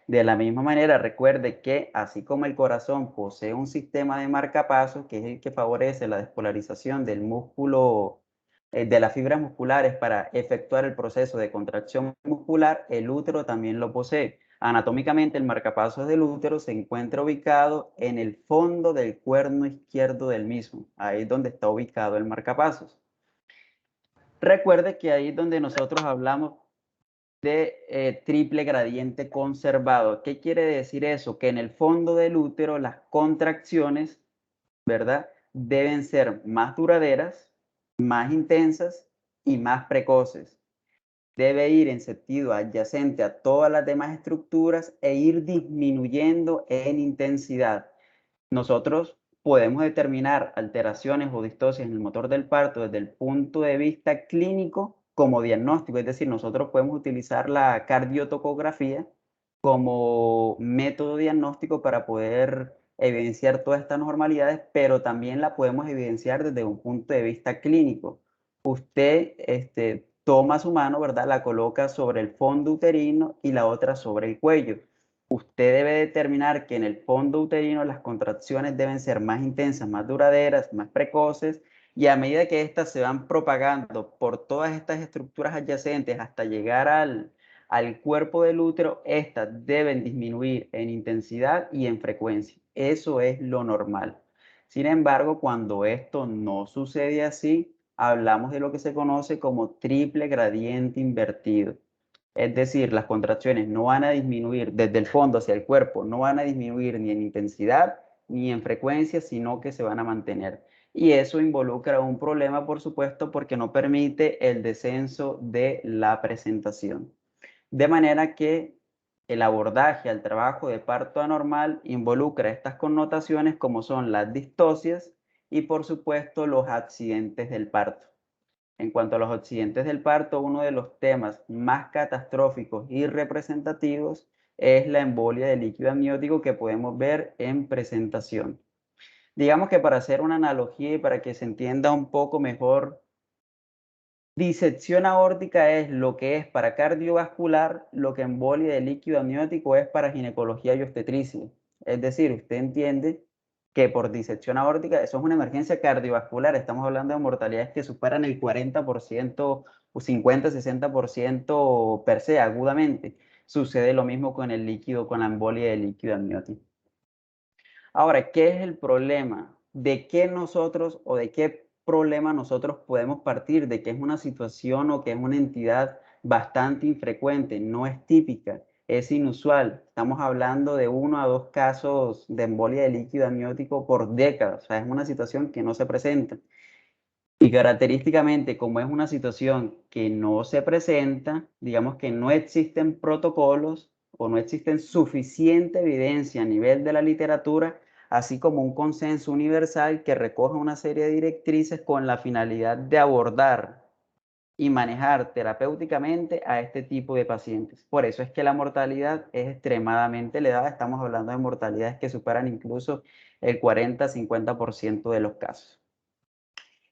De la misma manera, recuerde que así como el corazón posee un sistema de marcapasos, que es el que favorece la despolarización del músculo, de las fibras musculares para efectuar el proceso de contracción muscular, el útero también lo posee. Anatómicamente, el marcapasos del útero se encuentra ubicado en el fondo del cuerno izquierdo del mismo. Ahí es donde está ubicado el marcapasos. Recuerde que ahí es donde nosotros hablamos de triple gradiente conservado. ¿Qué quiere decir eso? Que en el fondo del útero las contracciones, ¿verdad?, deben ser más duraderas, más intensas y más precoces. Debe ir en sentido adyacente a todas las demás estructuras e ir disminuyendo en intensidad. Nosotros podemos determinar alteraciones o distosis en el motor del parto desde el punto de vista clínico como diagnóstico, es decir, nosotros podemos utilizar la cardiotocografía como método diagnóstico para poder evidenciar todas estas normalidades, pero también la podemos evidenciar desde un punto de vista clínico. Usted toma su mano, ¿verdad? La coloca sobre el fondo uterino y la otra sobre el cuello. Usted debe determinar que en el fondo uterino las contracciones deben ser más intensas, más duraderas, más precoces, y a medida que éstas se van propagando por todas estas estructuras adyacentes hasta llegar al cuerpo del útero, estas deben disminuir en intensidad y en frecuencia. Eso es lo normal. Sin embargo, cuando esto no sucede así, hablamos de lo que se conoce como triple gradiente invertido. Es decir, las contracciones no van a disminuir desde el fondo hacia el cuerpo, no van a disminuir ni en intensidad ni en frecuencia, sino que se van a mantener. Y eso involucra un problema, por supuesto, porque no permite el descenso de la presentación. De manera que el abordaje al trabajo de parto anormal involucra estas connotaciones como son las distocias y, por supuesto, los accidentes del parto. En cuanto a los accidentes del parto, uno de los temas más catastróficos y representativos es la embolia de líquido amniótico que podemos ver en presentación. Digamos que para hacer una analogía y para que se entienda un poco mejor, disección aórtica es lo que es para cardiovascular, lo que embolia de líquido amniótico es para ginecología y obstetricia. Es decir, usted entiende que por disección aórtica, eso es una emergencia cardiovascular, estamos hablando de mortalidades que superan el 40% o 50-60% per se, agudamente. Sucede lo mismo con el líquido, con la embolia de líquido amniótico. Ahora, ¿qué es el problema? ¿De qué nosotros o de qué problema nosotros podemos partir? De que es una situación o que es una entidad bastante infrecuente, no es típica, es inusual. Estamos hablando de 1 a 2 casos de embolia de líquido amniótico por décadas, o sea, es una situación que no se presenta. Y característicamente, como es una situación que no se presenta, digamos que no existen protocolos o no existen suficiente evidencia a nivel de la literatura, así como un consenso universal que recoja una serie de directrices con la finalidad de abordar y manejar terapéuticamente a este tipo de pacientes. Por eso es que la mortalidad es extremadamente elevada. Estamos hablando de mortalidades que superan incluso el 40-50% de los casos.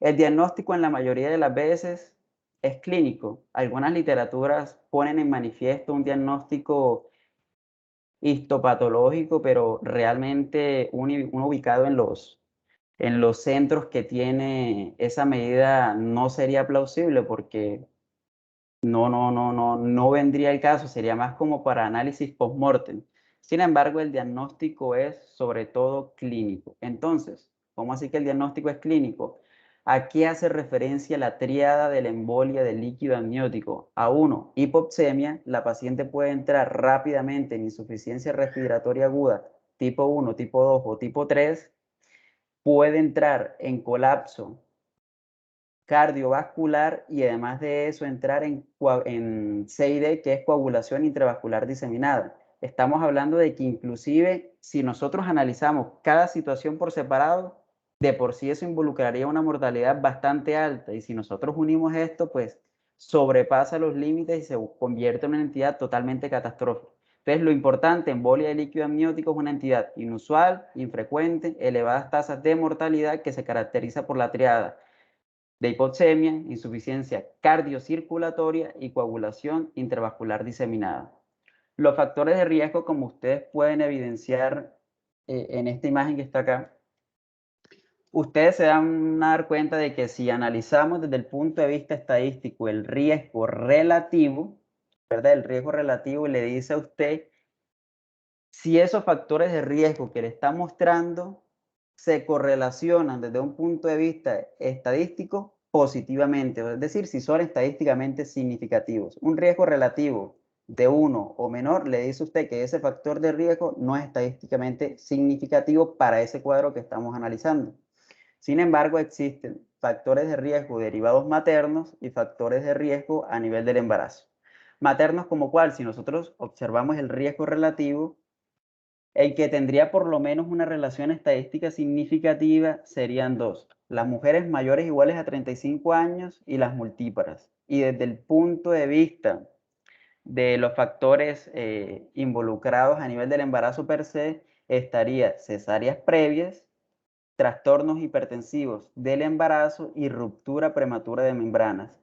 El diagnóstico en la mayoría de las veces es clínico. Algunas literaturas ponen en manifiesto un diagnóstico histopatológico, pero realmente uno ubicado en los centros que tiene esa medida no sería plausible porque no vendría el caso, sería más como para análisis post-mortem. Sin embargo, el diagnóstico es sobre todo clínico. Entonces, ¿cómo así que el diagnóstico es clínico? ¿A qué hace referencia la tríada de la embolia del líquido amniótico? A 1, hipoxemia, la paciente puede entrar rápidamente en insuficiencia respiratoria aguda, tipo 1, tipo 2 o tipo 3, puede entrar en colapso cardiovascular y además de eso entrar en CID, que es coagulación intravascular diseminada. Estamos hablando de que inclusive si nosotros analizamos cada situación por separado, de por sí eso involucraría una mortalidad bastante alta y si nosotros unimos esto, pues sobrepasa los límites y se convierte en una entidad totalmente catastrófica. Entonces, lo importante, embolia de líquido amniótico es una entidad inusual, infrecuente, elevadas tasas de mortalidad que se caracteriza por la triada de hipoxemia, insuficiencia cardiocirculatoria y coagulación intravascular diseminada. Los factores de riesgo, como ustedes pueden evidenciar en esta imagen que está acá, ustedes se van a dar cuenta de que si analizamos desde el punto de vista estadístico el riesgo relativo, ¿verdad? El riesgo relativo le dice a usted si esos factores de riesgo que le está mostrando se correlacionan desde un punto de vista estadístico positivamente, es decir, si son estadísticamente significativos. Un riesgo relativo de 1 o menor le dice a usted que ese factor de riesgo no es estadísticamente significativo para ese cuadro que estamos analizando. Sin embargo, existen factores de riesgo derivados maternos y factores de riesgo a nivel del embarazo. Maternos como cuál, si nosotros observamos el riesgo relativo, el que tendría por lo menos una relación estadística significativa serían dos: las mujeres mayores o iguales a 35 años y las multíparas. Y desde el punto de vista de los factores involucrados a nivel del embarazo per se, estaría cesáreas previas, trastornos hipertensivos del embarazo y ruptura prematura de membranas.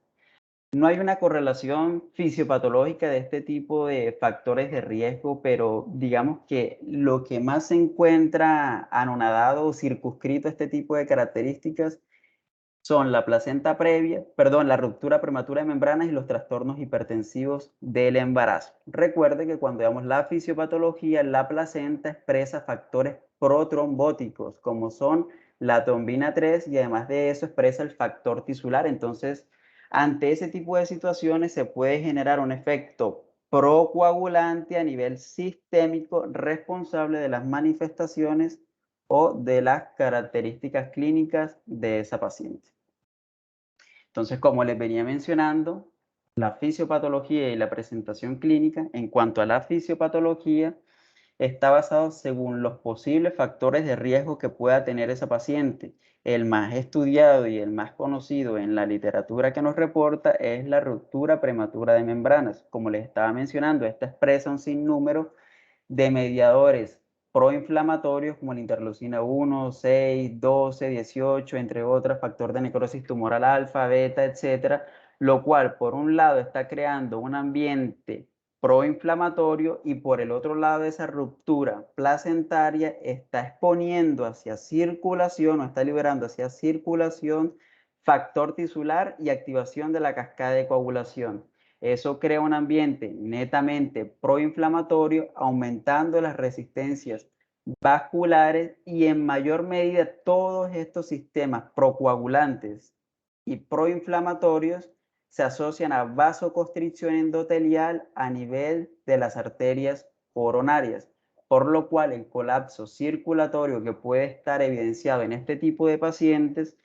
No hay una correlación fisiopatológica de este tipo de factores de riesgo, pero digamos que lo que más se encuentra anonadado o circunscrito a este tipo de características son la placenta previa, perdón, la ruptura prematura de membranas y los trastornos hipertensivos del embarazo. Recuerde que cuando veamos la fisiopatología, la placenta expresa factores protrombóticos, como son la trombina 3, y además de eso expresa el factor tisular. Entonces, ante ese tipo de situaciones se puede generar un efecto procoagulante a nivel sistémico responsable de las manifestaciones o de las características clínicas de esa paciente. Entonces, como les venía mencionando, la fisiopatología y la presentación clínica, en cuanto a la fisiopatología, está basado según los posibles factores de riesgo que pueda tener esa paciente. El más estudiado y el más conocido en la literatura que nos reporta es la ruptura prematura de membranas. Como les estaba mencionando, esta expresa un sinnúmero de mediadores proinflamatorios como la interleucina 1, 6, 12, 18, entre otros, factor de necrosis tumoral alfa, beta, etcétera, lo cual por un lado está creando un ambiente proinflamatorio y por el otro lado esa ruptura placentaria está exponiendo hacia circulación o está liberando hacia circulación factor tisular y activación de la cascada de coagulación. Eso crea un ambiente netamente proinflamatorio, aumentando las resistencias vasculares y en mayor medida todos estos sistemas procoagulantes y proinflamatorios se asocian a vasoconstricción endotelial a nivel de las arterias coronarias, por lo cual el colapso circulatorio que puede estar evidenciado en este tipo de pacientes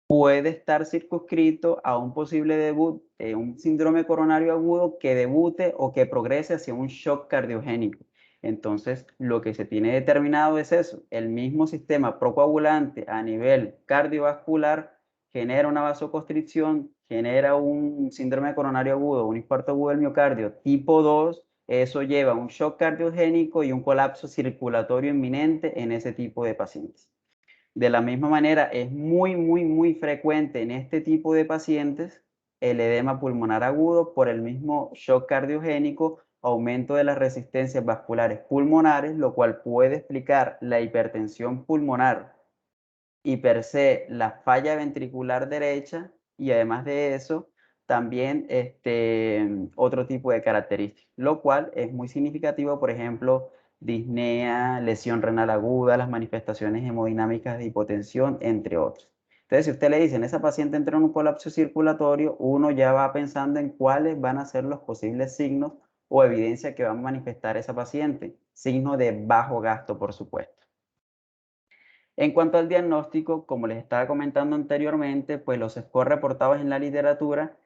puede estar circunscrito a un posible debut, un síndrome coronario agudo que debute o que progrese hacia un shock cardiogénico. Entonces, lo que se tiene determinado es eso: el mismo sistema procoagulante a nivel cardiovascular genera una vasoconstricción, genera un síndrome coronario agudo, un infarto agudo del miocardio tipo 2, eso lleva a un shock cardiogénico y un colapso circulatorio inminente en ese tipo de pacientes. De la misma manera, es muy frecuente en este tipo de pacientes el edema pulmonar agudo por el mismo shock cardiogénico, aumento de las resistencias vasculares pulmonares, lo cual puede explicar la hipertensión pulmonar y per se la falla ventricular derecha, y además de eso, también otro tipo de características, lo cual es muy significativo, por ejemplo, disnea, lesión renal aguda, las manifestaciones hemodinámicas de hipotensión, entre otros. Entonces, si usted le dice, esa paciente entró en un colapso circulatorio, uno ya va pensando en cuáles van a ser los posibles signos o evidencia que va a manifestar esa paciente. Signo de bajo gasto, por supuesto. En cuanto al diagnóstico, como les estaba comentando anteriormente, pues los scores reportados en la literatura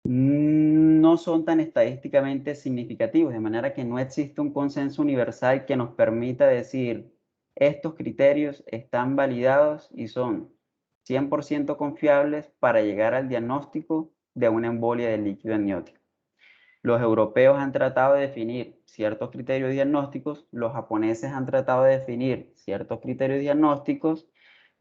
no son tan estadísticamente significativos, de manera que no existe un consenso universal que nos permita decir estos criterios están validados y son 100% confiables para llegar al diagnóstico de una embolia del líquido amniótico. Los europeos han tratado de definir ciertos criterios diagnósticos, los japoneses han tratado de definir ciertos criterios diagnósticos,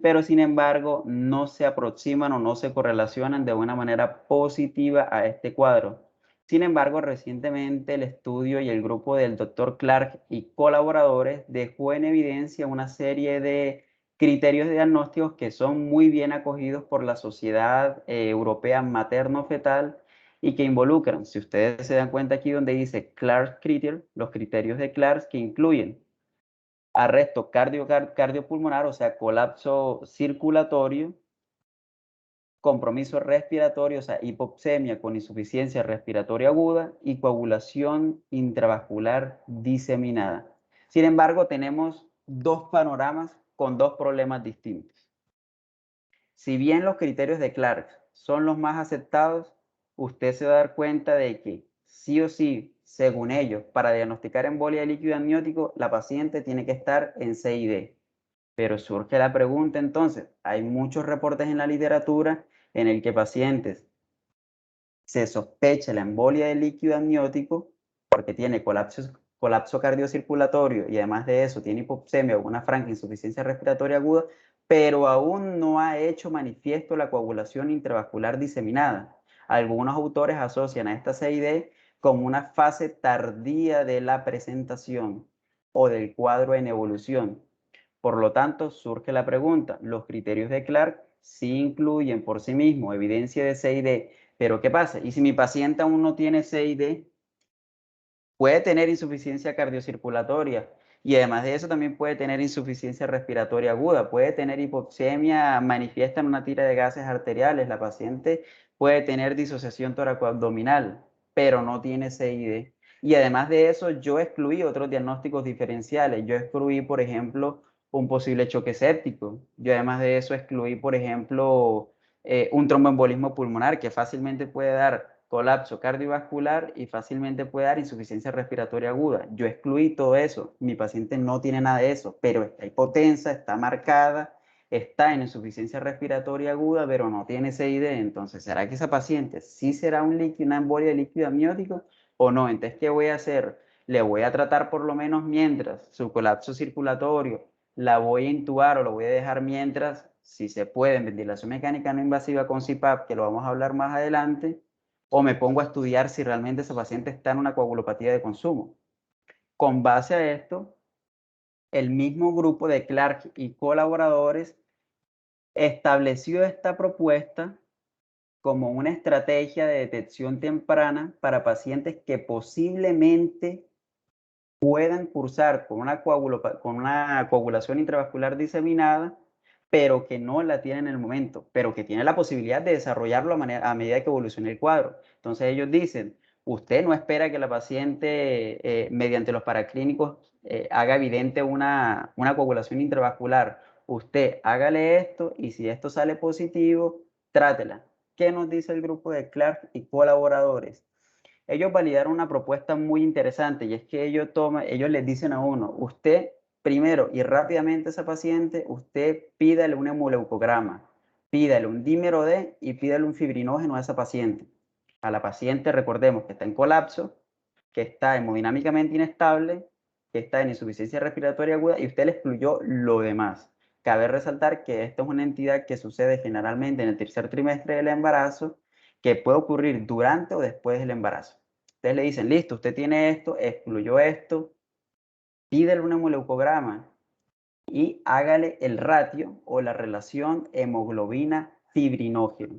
pero sin embargo no se aproximan o no se correlacionan de una manera positiva a este cuadro. Sin embargo, recientemente el estudio y el grupo del Dr. Clark y colaboradores dejó en evidencia una serie de criterios diagnósticos que son muy bien acogidos por la Sociedad Europea Materno-Fetal y que involucran, si ustedes se dan cuenta aquí donde dice Clark Criteria, los criterios de Clark que incluyen arresto cardiopulmonar, o sea, colapso circulatorio, compromiso respiratorio, o sea, hipoxemia con insuficiencia respiratoria aguda y coagulación intravascular diseminada. Sin embargo, tenemos dos panoramas con dos problemas distintos. Si bien los criterios de Clark son los más aceptados, usted se va a dar cuenta de que sí o sí, según ellos, para diagnosticar embolia de líquido amniótico, la paciente tiene que estar en CID. Pero surge la pregunta entonces, hay muchos reportes en la literatura en el que pacientes se sospecha la embolia de líquido amniótico porque tiene colapso cardiocirculatorio y además de eso tiene hipoxemia o una franca insuficiencia respiratoria aguda, pero aún no ha hecho manifiesto la coagulación intravascular diseminada. Algunos autores asocian a esta CID como una fase tardía de la presentación o del cuadro en evolución. Por lo tanto, surge la pregunta, ¿los criterios de Clark sí incluyen por sí mismos evidencia de CID? Pero ¿qué pasa? ¿Y si mi paciente aún no tiene CID? Puede tener insuficiencia cardiocirculatoria y además de eso también puede tener insuficiencia respiratoria aguda, puede tener hipoxemia manifiesta en una tira de gases arteriales, la paciente puede tener disociación toracoabdominal, pero no tiene CID. Y además de eso, yo excluí otros diagnósticos diferenciales. Yo excluí, por ejemplo, un posible choque séptico. Yo además de eso excluí, por ejemplo, un tromboembolismo pulmonar que fácilmente puede dar colapso cardiovascular y fácilmente puede dar insuficiencia respiratoria aguda. Yo excluí todo eso. Mi paciente no tiene nada de eso, pero está hipotensa, está marcada, está en insuficiencia respiratoria aguda, pero no tiene CID. Entonces, ¿será que esa paciente sí será una embolia de líquido amniótico o no? Entonces, ¿qué voy a hacer? Le voy a tratar por lo menos mientras su colapso circulatorio, la voy a intubar o lo voy a dejar mientras, si se puede, en ventilación mecánica no invasiva con CPAP, que lo vamos a hablar más adelante, o me pongo a estudiar si realmente ese paciente está en una coagulopatía de consumo. Con base a esto, el mismo grupo de Clark y colaboradores estableció esta propuesta como una estrategia de detección temprana para pacientes que posiblemente puedan cursar con una coagulación intravascular diseminada, pero que no la tienen en el momento, pero que tiene la posibilidad de desarrollarlo a medida que evolucione el cuadro. Entonces ellos dicen, usted no espera que la paciente mediante los paraclínicos haga evidente una coagulación intravascular. Usted hágale esto y si esto sale positivo, trátela. ¿Qué nos dice el grupo de Clark y colaboradores? Ellos validaron una propuesta muy interesante y es que ellos les dicen a uno, usted primero y rápidamente a esa paciente, usted pídale un hemoleucograma, pídale un dímero D y pídale un fibrinógeno a esa paciente. A la paciente recordemos que está en colapso, que está hemodinámicamente inestable, que está en insuficiencia respiratoria aguda y usted le excluyó lo demás. Cabe resaltar que esta es una entidad que sucede generalmente en el tercer trimestre del embarazo, que puede ocurrir durante o después del embarazo. Ustedes le dicen, listo, usted tiene esto, excluyó esto, pídele un hemoleucograma y hágale el ratio o la relación hemoglobina-fibrinógeno.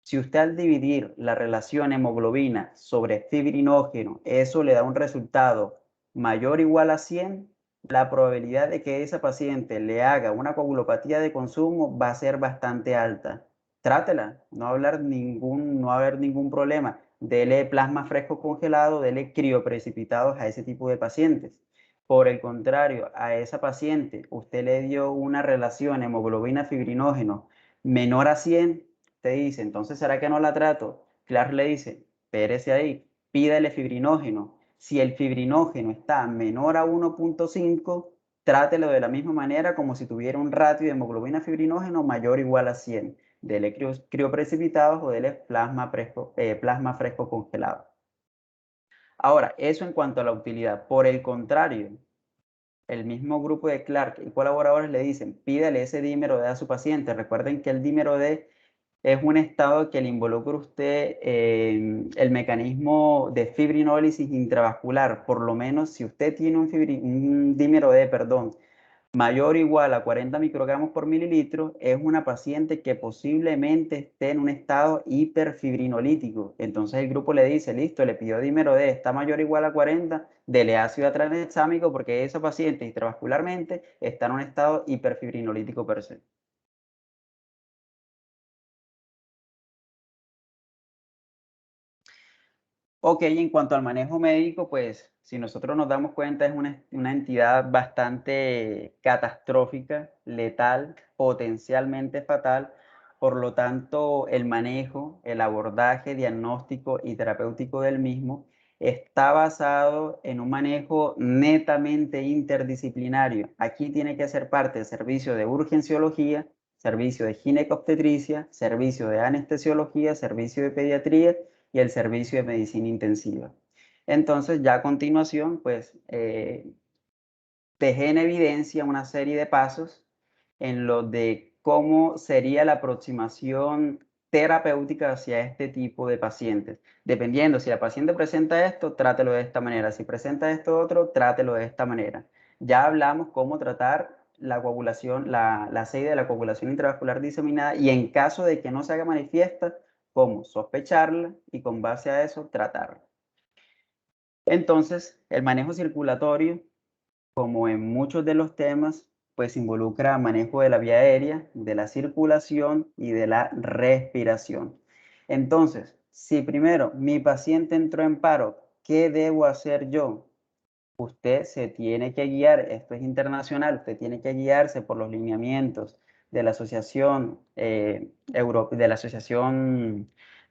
Si usted al dividir la relación hemoglobina sobre fibrinógeno, eso le da un resultado mayor o igual a 100, la probabilidad de que esa paciente le haga una coagulopatía de consumo va a ser bastante alta. Trátela, no va a haber ningún problema. Dele plasma fresco congelado, dele crioprecipitados a ese tipo de pacientes. Por el contrario, a esa paciente usted le dio una relación hemoglobina-fibrinógeno menor a 100, te dice, entonces, ¿será que no la trato? Clark le dice, espérese ahí, pídale fibrinógeno. Si el fibrinógeno está menor a 1.5, trátelo de la misma manera como si tuviera un ratio de hemoglobina fibrinógeno mayor o igual a 100. Dele crioprecipitados o dele plasma fresco congelado. Ahora, eso en cuanto a la utilidad. Por el contrario, el mismo grupo de Clark y colaboradores le dicen, pídale ese dímero D a su paciente. Recuerden que el dímero D es un estado que le involucra a usted el mecanismo de fibrinólisis intravascular. Por lo menos si usted tiene un dímero D, perdón, mayor o igual a 40 microgramos por mililitro, es una paciente que posiblemente esté en un estado hiperfibrinolítico. Entonces el grupo le dice, listo, le pidió dímero D, está mayor o igual a 40, dele ácido tranexámico porque esa paciente intravascularmente está en un estado hiperfibrinolítico per se. Ok, en cuanto al manejo médico, pues si nosotros nos damos cuenta es una entidad bastante catastrófica, letal, potencialmente fatal. Por lo tanto, el manejo, el abordaje diagnóstico y terapéutico del mismo está basado en un manejo netamente interdisciplinario. Aquí tiene que ser parte del servicio de urgenciología, servicio de ginecobstetricia, servicio de anestesiología, servicio de pediatría y el servicio de medicina intensiva. Entonces, ya a continuación, pues, dejé en evidencia una serie de pasos en los de cómo sería la aproximación terapéutica hacia este tipo de pacientes. Dependiendo, si la paciente presenta esto, trátelo de esta manera. Si presenta esto otro, trátelo de esta manera. Ya hablamos cómo tratar la coagulación, la SEI de la coagulación intravascular diseminada y en caso de que no se haga manifiesta, cómo sospecharla y con base a eso tratarla. Entonces, el manejo circulatorio, como en muchos de los temas, pues involucra manejo de la vía aérea, de la circulación y de la respiración. Entonces, si primero mi paciente entró en paro, ¿qué debo hacer yo? Usted se tiene que guiar, esto es internacional, usted tiene que guiarse por los lineamientos de la Asociación de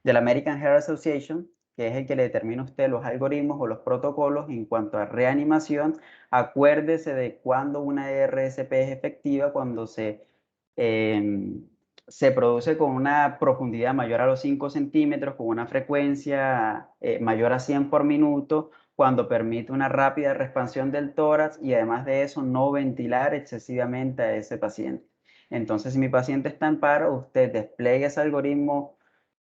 la American Heart Association, que es el que le determina a usted los algoritmos o los protocolos en cuanto a reanimación. Acuérdese de cuando una ERSP es efectiva, cuando se produce con una profundidad mayor a los 5 centímetros, con una frecuencia mayor a 100 por minuto, cuando permite una rápida expansión del tórax y además de eso no ventilar excesivamente a ese paciente. Entonces, si mi paciente está en paro, usted despliega ese algoritmo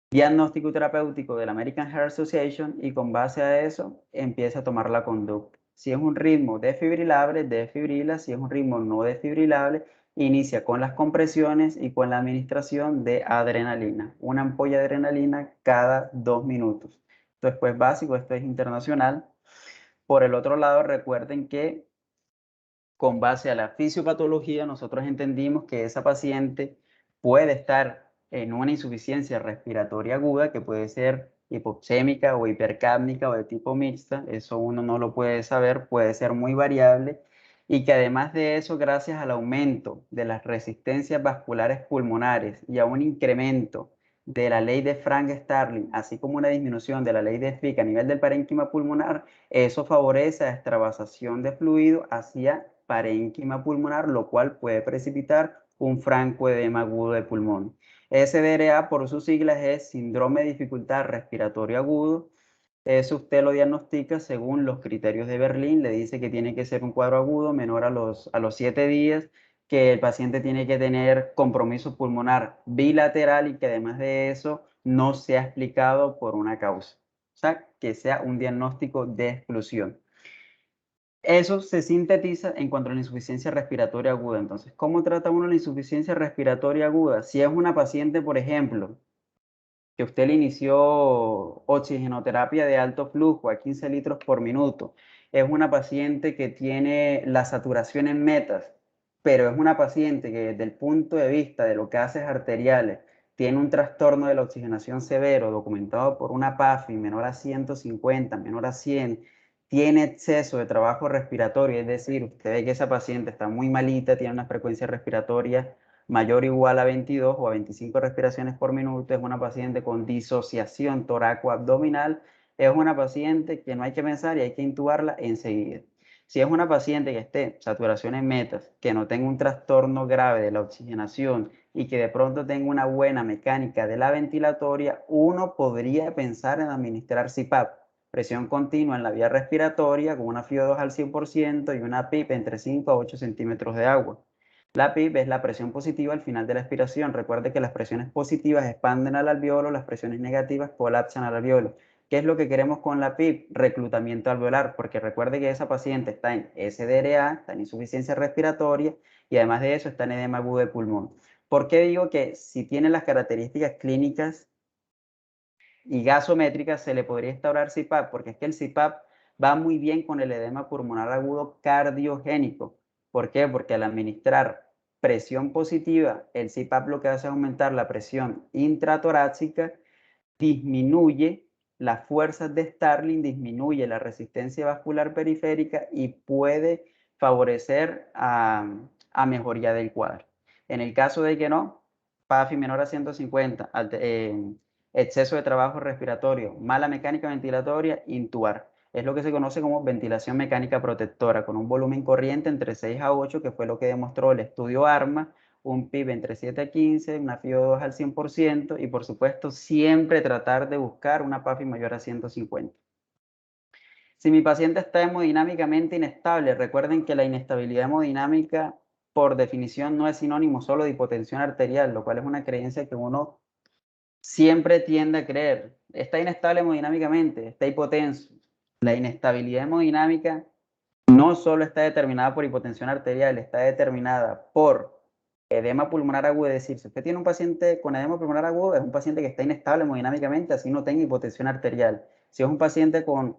diagnóstico y terapéutico de la American Heart Association y con base a eso empieza a tomar la conducta. Si es un ritmo desfibrilable, desfibrila. Si es un ritmo no desfibrilable, inicia con las compresiones y con la administración de adrenalina. Una ampolla de adrenalina cada 2 minutos. Esto es pues básico, esto es internacional. Por el otro lado, recuerden que con base a la fisiopatología, nosotros entendimos que esa paciente puede estar en una insuficiencia respiratoria aguda, que puede ser hipoxémica o hipercápnica o de tipo mixta, eso uno no lo puede saber, puede ser muy variable, y que además de eso, gracias al aumento de las resistencias vasculares pulmonares y a un incremento de la ley de Frank-Starling, así como una disminución de la ley de Fick a nivel del parénquima pulmonar, eso favorece la extravasación de fluido hacia parénquima pulmonar, lo cual puede precipitar un francoedema agudo de pulmón. SDRA, por sus siglas, es síndrome de dificultad respiratoria agudo. Eso usted lo diagnostica según los criterios de Berlín. Le dice que tiene que ser un cuadro agudo menor a los 7 días, que el paciente tiene que tener compromiso pulmonar bilateral y que además de eso no sea explicado por una causa. O sea, que sea un diagnóstico de exclusión. Eso se sintetiza en cuanto a la insuficiencia respiratoria aguda. Entonces, ¿cómo trata uno la insuficiencia respiratoria aguda? Si es una paciente, por ejemplo, que usted le inició oxigenoterapia de alto flujo a 15 litros por minuto, es una paciente que tiene la saturación en metas, pero es una paciente que desde el punto de vista de los gases arteriales tiene un trastorno de la oxigenación severo documentado por una PAFI menor a 150, menor a 100, tiene exceso de trabajo respiratorio, es decir, usted ve que esa paciente está muy malita, tiene una frecuencia respiratoria mayor o igual a 22 o a 25 respiraciones por minuto, es una paciente con disociación toracoabdominal, es una paciente que no hay que pensar y hay que intubarla enseguida. Si es una paciente que esté saturación en metas, que no tenga un trastorno grave de la oxigenación y que de pronto tenga una buena mecánica de la ventilatoria, uno podría pensar en administrar CPAP. presión continua en la vía respiratoria con una FiO2 al 100% y una PIP entre 5 a 8 centímetros de agua. La PIP es la presión positiva al final de la expiración. Recuerde que las presiones positivas expanden al alveolo, las presiones negativas colapsan al alveolo. ¿Qué es lo que queremos con la PIP? Reclutamiento alveolar, porque recuerde que esa paciente está en SDRA, está en insuficiencia respiratoria y además de eso está en edema agudo de pulmón. ¿Por qué digo que si tiene las características clínicas y gasométricas se le podría instaurar CPAP? Porque es que el CPAP va muy bien con el edema pulmonar agudo cardiogénico. ¿Por qué? Porque al administrar presión positiva, el CPAP lo que hace es aumentar la presión intratorácica, disminuye las fuerzas de Starling, disminuye la resistencia vascular periférica y puede favorecer a mejoría del cuadro. En el caso de que no, PAFI menor a 150, exceso de trabajo respiratorio, mala mecánica ventilatoria, intubar. Es lo que se conoce como ventilación mecánica protectora, con un volumen corriente entre 6 a 8, que fue lo que demostró el estudio ARMA, un PIB entre 7 a 15, una FiO2 al 100% y por supuesto siempre tratar de buscar una PAFI mayor a 150. Si mi paciente está hemodinámicamente inestable, recuerden que la inestabilidad hemodinámica por definición no es sinónimo solo de hipotensión arterial, lo cual es una creencia que uno siempre tiende a creer. Está inestable hemodinámicamente, está hipotenso. La inestabilidad hemodinámica no solo está determinada por hipotensión arterial, está determinada por edema pulmonar agudo. Es decir, si usted tiene un paciente con edema pulmonar agudo, es un paciente que está inestable hemodinámicamente, así no tenga hipotensión arterial. Si es un paciente con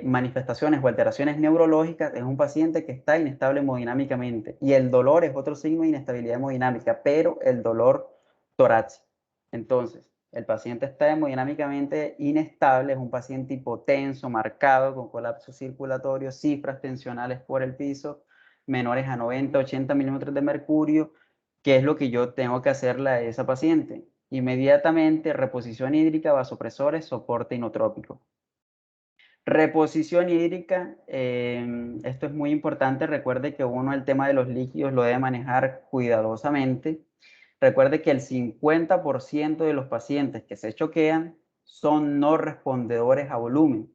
manifestaciones o alteraciones neurológicas, es un paciente que está inestable hemodinámicamente. Y el dolor es otro signo de inestabilidad hemodinámica, pero el dolor torácico. Entonces, el paciente está hemodinámicamente inestable, es un paciente hipotenso, marcado, con colapso circulatorio, cifras tensionales por el piso, menores a 90, 80 milímetros de mercurio. ¿Qué es lo que yo tengo que hacerle a esa paciente? Inmediatamente, reposición hídrica, vasopresores, soporte inotrópico. Reposición hídrica, esto es muy importante. Recuerde que uno el tema de los líquidos lo debe manejar cuidadosamente. Recuerde que el 50% de los pacientes que se choquean son no respondedores a volumen.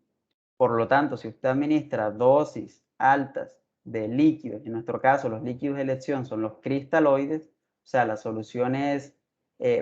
Por lo tanto, si usted administra dosis altas de líquidos, en nuestro caso los líquidos de elección son los cristaloides, o sea, las soluciones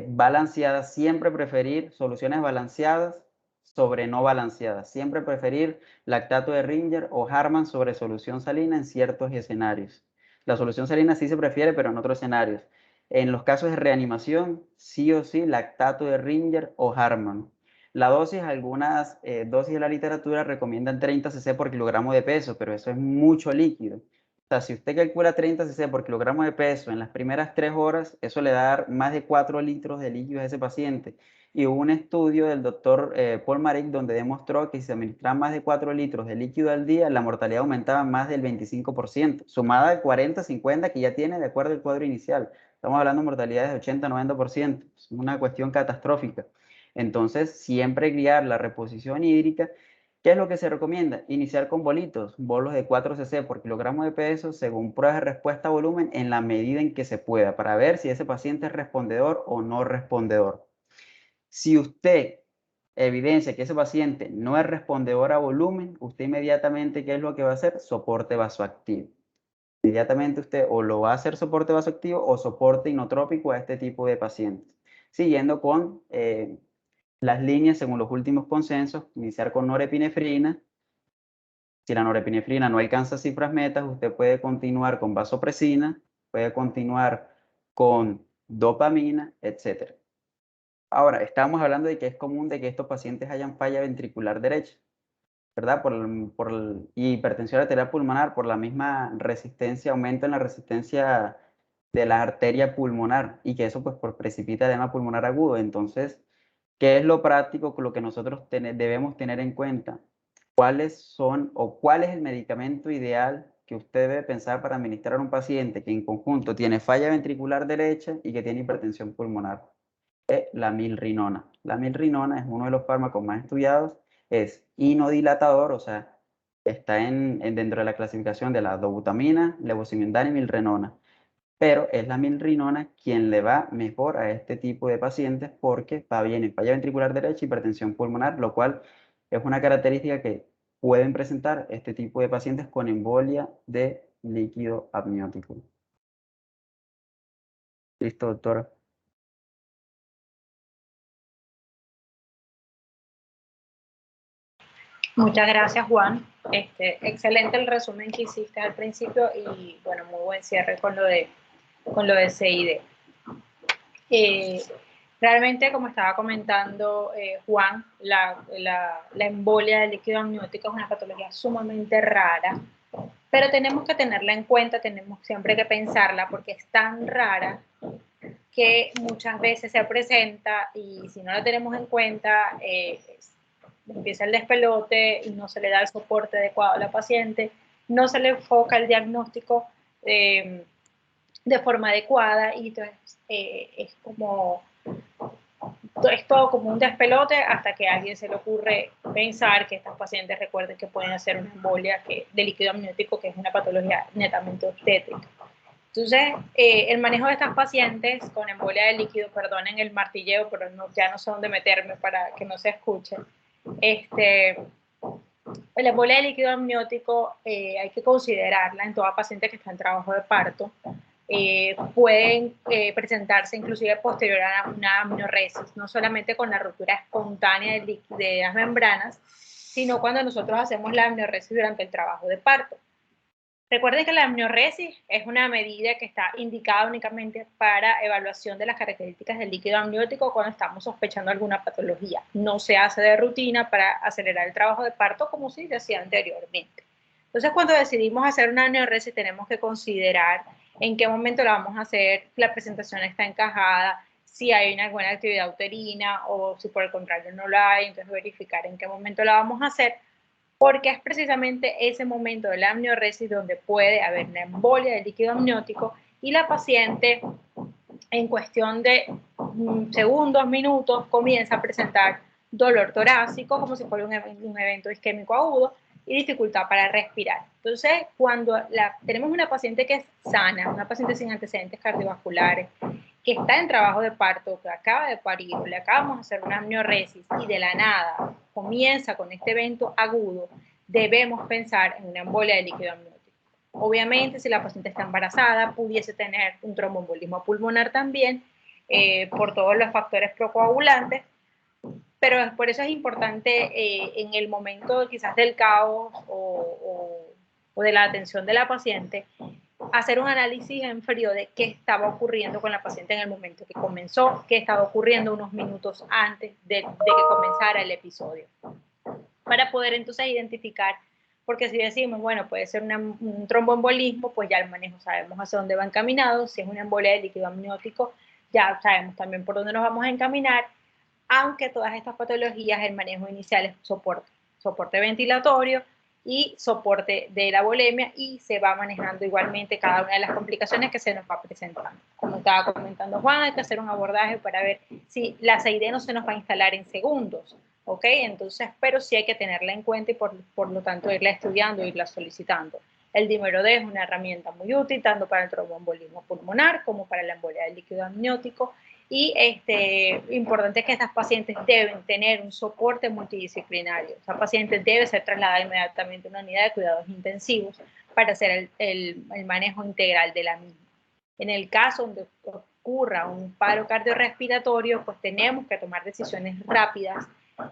balanceadas, siempre preferir soluciones balanceadas sobre no balanceadas. Siempre preferir lactato de Ringer o Harman sobre solución salina en ciertos escenarios. La solución salina sí se prefiere, pero en otros escenarios. En los casos de reanimación, sí o sí, lactato de Ringer o Harman. La dosis, algunas dosis de la literatura recomiendan 30 cc por kilogramo de peso, pero eso es mucho líquido. O sea, si usted calcula 30 cc por kilogramo de peso en las primeras 3 horas, eso le da dar más de 4 litros de líquido a ese paciente. Y hubo un estudio del doctor Paul Marik donde demostró que si se administraban más de 4 litros de líquido al día, la mortalidad aumentaba más del 25%, sumada al 40-50 que ya tiene de acuerdo al cuadro inicial. Estamos hablando de mortalidades de 80-90%, es una cuestión catastrófica. Entonces, siempre guiar la reposición hídrica. ¿Qué es lo que se recomienda? Iniciar con bolitos, bolos de 4 cc por kilogramo de peso, según pruebas de respuesta a volumen, en la medida en que se pueda, para ver si ese paciente es respondedor o no respondedor. Si usted evidencia que ese paciente no es respondedor a volumen, usted inmediatamente, ¿qué es lo que va a hacer? Soporte vasoactivo. Inmediatamente usted o lo va a hacer soporte vasoactivo o soporte inotrópico a este tipo de pacientes. Siguiendo con las líneas según los últimos consensos, iniciar con norepinefrina. Si la norepinefrina no alcanza cifras metas, usted puede continuar con vasopresina, puede continuar con dopamina, etc. Ahora, estamos hablando de que es común de que estos pacientes hayan falla ventricular derecha, ¿verdad? Por hipertensión arterial pulmonar, por la misma resistencia, aumento en la resistencia de la arteria pulmonar y que eso pues precipita edema pulmonar agudo. Entonces, ¿qué es lo práctico con lo que nosotros debemos tener en cuenta? ¿Cuáles son o cuál es el medicamento ideal que usted debe pensar para administrar a un paciente que en conjunto tiene falla ventricular derecha y que tiene hipertensión pulmonar? La milrinona. La milrinona es uno de los fármacos más estudiados, es inodilatador, o sea, está dentro de la clasificación de la dobutamina, levosimendan y milrenona. Pero es la milrinona quien le va mejor a este tipo de pacientes porque va bien en falla ventricular derecha y hipertensión pulmonar, lo cual Es una característica que pueden presentar este tipo de pacientes con embolia de líquido amniótico. Listo, doctora. Muchas gracias, Juan. Excelente el resumen que hiciste al principio y, bueno, muy buen cierre con lo de CID. Realmente, como estaba comentando Juan, la embolia del líquido amniótico es una patología sumamente rara, pero tenemos que tenerla en cuenta, tenemos siempre que pensarla porque es tan rara que muchas veces se presenta y si no la tenemos en cuenta, empieza el despelote y no se le da el soporte adecuado a la paciente, no se le enfoca el diagnóstico de forma adecuada y entonces es todo como un despelote hasta que a alguien se le ocurre pensar que estas pacientes recuerden que pueden hacer una embolia de líquido amniótico, que es una patología netamente obstétrica. Entonces, el manejo de estas pacientes con embolia de líquido, perdonen el martilleo, pero ya no sé dónde meterme para que no se escuche. La embolia de líquido amniótico hay que considerarla en toda paciente que está en trabajo de parto. Pueden presentarse inclusive posterior a una amnioresis, no solamente con la ruptura espontánea de las membranas, sino cuando nosotros hacemos la amnioresis durante el trabajo de parto. Recuerden que la amnioresis es una medida que está indicada únicamente para evaluación de las características del líquido amniótico cuando estamos sospechando alguna patología. No se hace de rutina para acelerar el trabajo de parto como se decía anteriormente. Entonces, cuando decidimos hacer una amnioresis, tenemos que considerar en qué momento la vamos a hacer, la presentación está encajada, si hay alguna actividad uterina o si por el contrario no la hay, entonces verificar en qué momento la vamos a hacer, porque es precisamente ese momento de la amnioresis donde puede haber una embolia de líquido amniótico y la paciente en cuestión de segundos, minutos, comienza a presentar dolor torácico como si fuera un evento isquémico agudo y dificultad para respirar. Entonces, cuando tenemos una paciente que es sana, una paciente sin antecedentes cardiovasculares, que está en trabajo de parto, que acaba de parir, le acabamos de hacer una amnioresis y de la nada comienza con este evento agudo, debemos pensar en una embolia de líquido amniótico. Obviamente, si la paciente está embarazada, pudiese tener un tromboembolismo pulmonar también, por todos los factores procoagulantes, pero por eso es importante en el momento quizás del caos o de la atención de la paciente, hacer un análisis en frío de qué estaba ocurriendo con la paciente en el momento que comenzó, qué estaba ocurriendo unos minutos antes de que comenzara el episodio, para poder entonces identificar, porque si decimos, bueno, puede ser un tromboembolismo, pues ya el manejo sabemos hacia dónde va encaminado, si es una embolia de líquido amniótico, ya sabemos también por dónde nos vamos a encaminar, aunque todas estas patologías, el manejo inicial es soporte ventilatorio y soporte de la volemia y se va manejando igualmente cada una de las complicaciones que se nos va presentando. Como estaba comentando Juan, hay que hacer un abordaje para ver si la CID no se nos va a instalar en segundos, ¿ok? Entonces, pero sí hay que tenerla en cuenta y por lo tanto irla estudiando, irla solicitando. El dímero D es una herramienta muy útil tanto para el tromboembolismo pulmonar como para la embolia del líquido amniótico. Y importante que estas pacientes deben tener un soporte multidisciplinario. Esa paciente debe ser trasladada inmediatamente a una unidad de cuidados intensivos para hacer el manejo integral de la misma. En el caso donde ocurra un paro cardiorrespiratorio, pues tenemos que tomar decisiones rápidas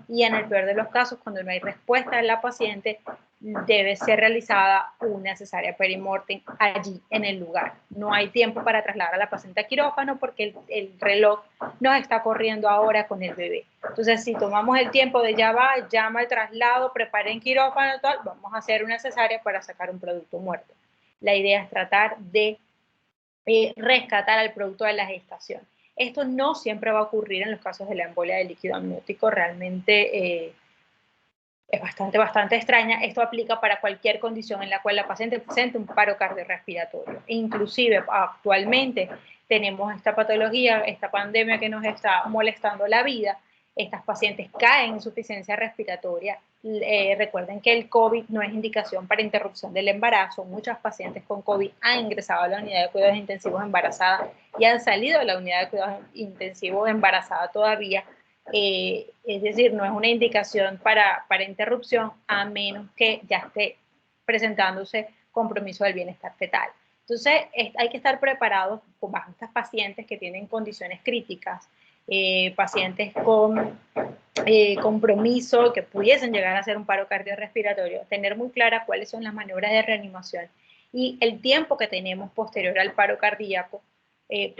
y en el peor de los casos, cuando no hay respuesta de la paciente, debe ser realizada una cesárea perimortem allí en el lugar. No hay tiempo para trasladar a la paciente a quirófano porque el reloj nos está corriendo ahora con el bebé. Entonces, si tomamos el tiempo de ya va, llama el traslado, preparen quirófano, tal, vamos a hacer una cesárea para sacar un producto muerto. La idea es tratar de rescatar al producto de la gestación. Esto no siempre va a ocurrir en los casos de la embolia de líquido amniótico, realmente es bastante extraña. Esto aplica para cualquier condición en la cual la paciente presente un paro cardiorrespiratorio. Inclusive actualmente tenemos esta patología, esta pandemia que nos está molestando la vida. Estas pacientes caen en insuficiencia respiratoria. Recuerden que el COVID no es indicación para interrupción del embarazo. Muchas pacientes con COVID han ingresado a la unidad de cuidados intensivos embarazadas y han salido de la unidad de cuidados intensivos embarazada todavía. Es decir, no es una indicación para interrupción a menos que ya esté presentándose compromiso del bienestar fetal. Entonces, hay que estar preparados bajo estas pacientes que tienen condiciones críticas, pacientes con compromiso que pudiesen llegar a hacer un paro cardiorrespiratorio, tener muy claras cuáles son las maniobras de reanimación y el tiempo que tenemos posterior al paro cardíaco,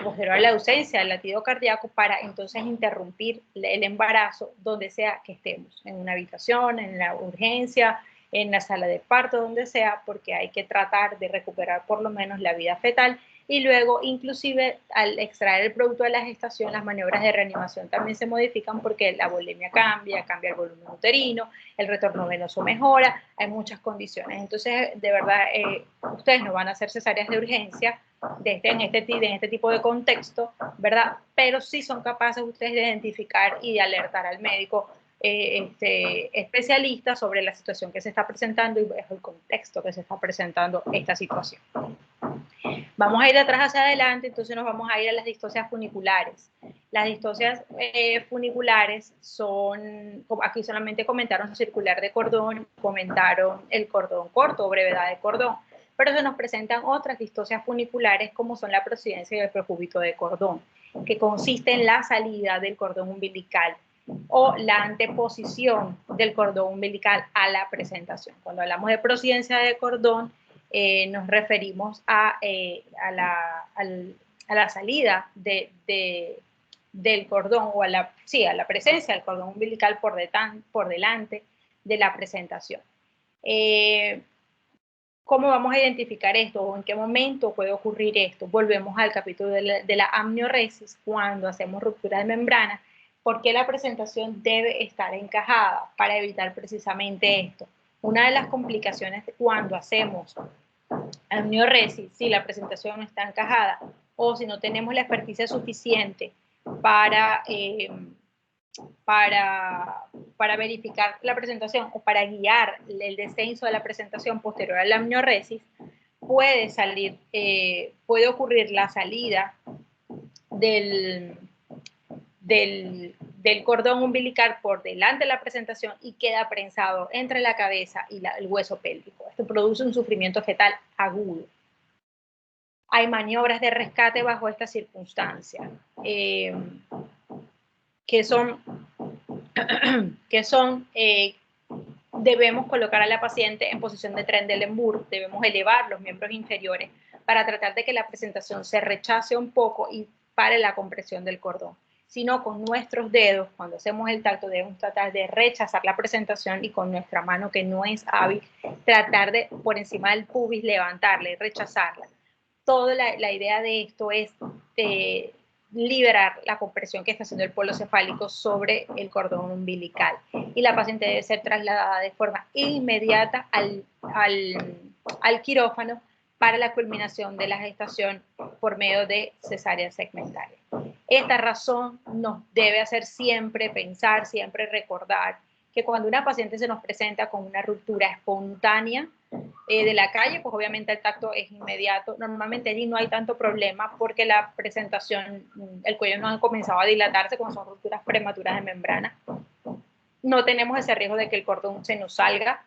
posterior a la ausencia del latido cardíaco, para entonces interrumpir el embarazo donde sea que estemos, en una habitación, en la urgencia, en la sala de parto, donde sea, porque hay que tratar de recuperar por lo menos la vida fetal. Y luego, inclusive, al extraer el producto de la gestación, las maniobras de reanimación también se modifican porque la volemia cambia el volumen uterino, el retorno venoso mejora, hay muchas condiciones. Entonces, de verdad, ustedes no van a hacer cesáreas de urgencia en este tipo de contexto, ¿verdad? Pero sí son capaces ustedes de identificar y de alertar al médico especialista sobre la situación que se está presentando y bajo el contexto que se está presentando esta situación. Vamos a ir de atrás hacia adelante, entonces nos vamos a ir a las distocias funiculares. Las distocias funiculares son, aquí solamente comentaron circular de cordón, comentaron el cordón corto o brevedad de cordón, pero se nos presentan otras distocias funiculares como son la prosidencia y el precúbito de cordón, que consiste en la salida del cordón umbilical o la anteposición del cordón umbilical a la presentación. Cuando hablamos de prosidencia de cordón, nos referimos a la salida del cordón o a la presencia del cordón umbilical por delante de la presentación. ¿Cómo vamos a identificar esto o en qué momento puede ocurrir esto? Volvemos al capítulo de la amnioresis, cuando hacemos ruptura de membrana. ¿Por qué la presentación debe estar encajada? Para evitar precisamente esto. Una de las complicaciones cuando hacemos amnioresis, si la presentación no está encajada o si no tenemos la experticia suficiente para verificar la presentación o para guiar el descenso de la presentación posterior a la amnioresis, puede ocurrir la salida del cordón umbilical por delante de la presentación y queda prensado entre la cabeza y el hueso pélvico. Esto produce un sufrimiento fetal agudo. Hay maniobras de rescate bajo esta circunstancia, debemos colocar a la paciente en posición de Trendelenburg, debemos elevar los miembros inferiores para tratar de que la presentación se rechace un poco y pare la compresión del cordón. Sino con nuestros dedos, cuando hacemos el tacto, debemos tratar de rechazar la presentación y con nuestra mano, que no es hábil, tratar de, por encima del pubis, levantarla y rechazarla. Toda la idea de esto es liberar la compresión que está haciendo el polo cefálico sobre el cordón umbilical. Y la paciente debe ser trasladada de forma inmediata al quirófano para la culminación de la gestación por medio de cesárea segmentaria. Esta razón nos debe hacer siempre pensar, siempre recordar que cuando una paciente se nos presenta con una ruptura espontánea de la calle, pues obviamente el tacto es inmediato. Normalmente allí no hay tanto problema porque la presentación, el cuello no ha comenzado a dilatarse cuando son rupturas prematuras de membrana. No tenemos ese riesgo de que el cordón se nos salga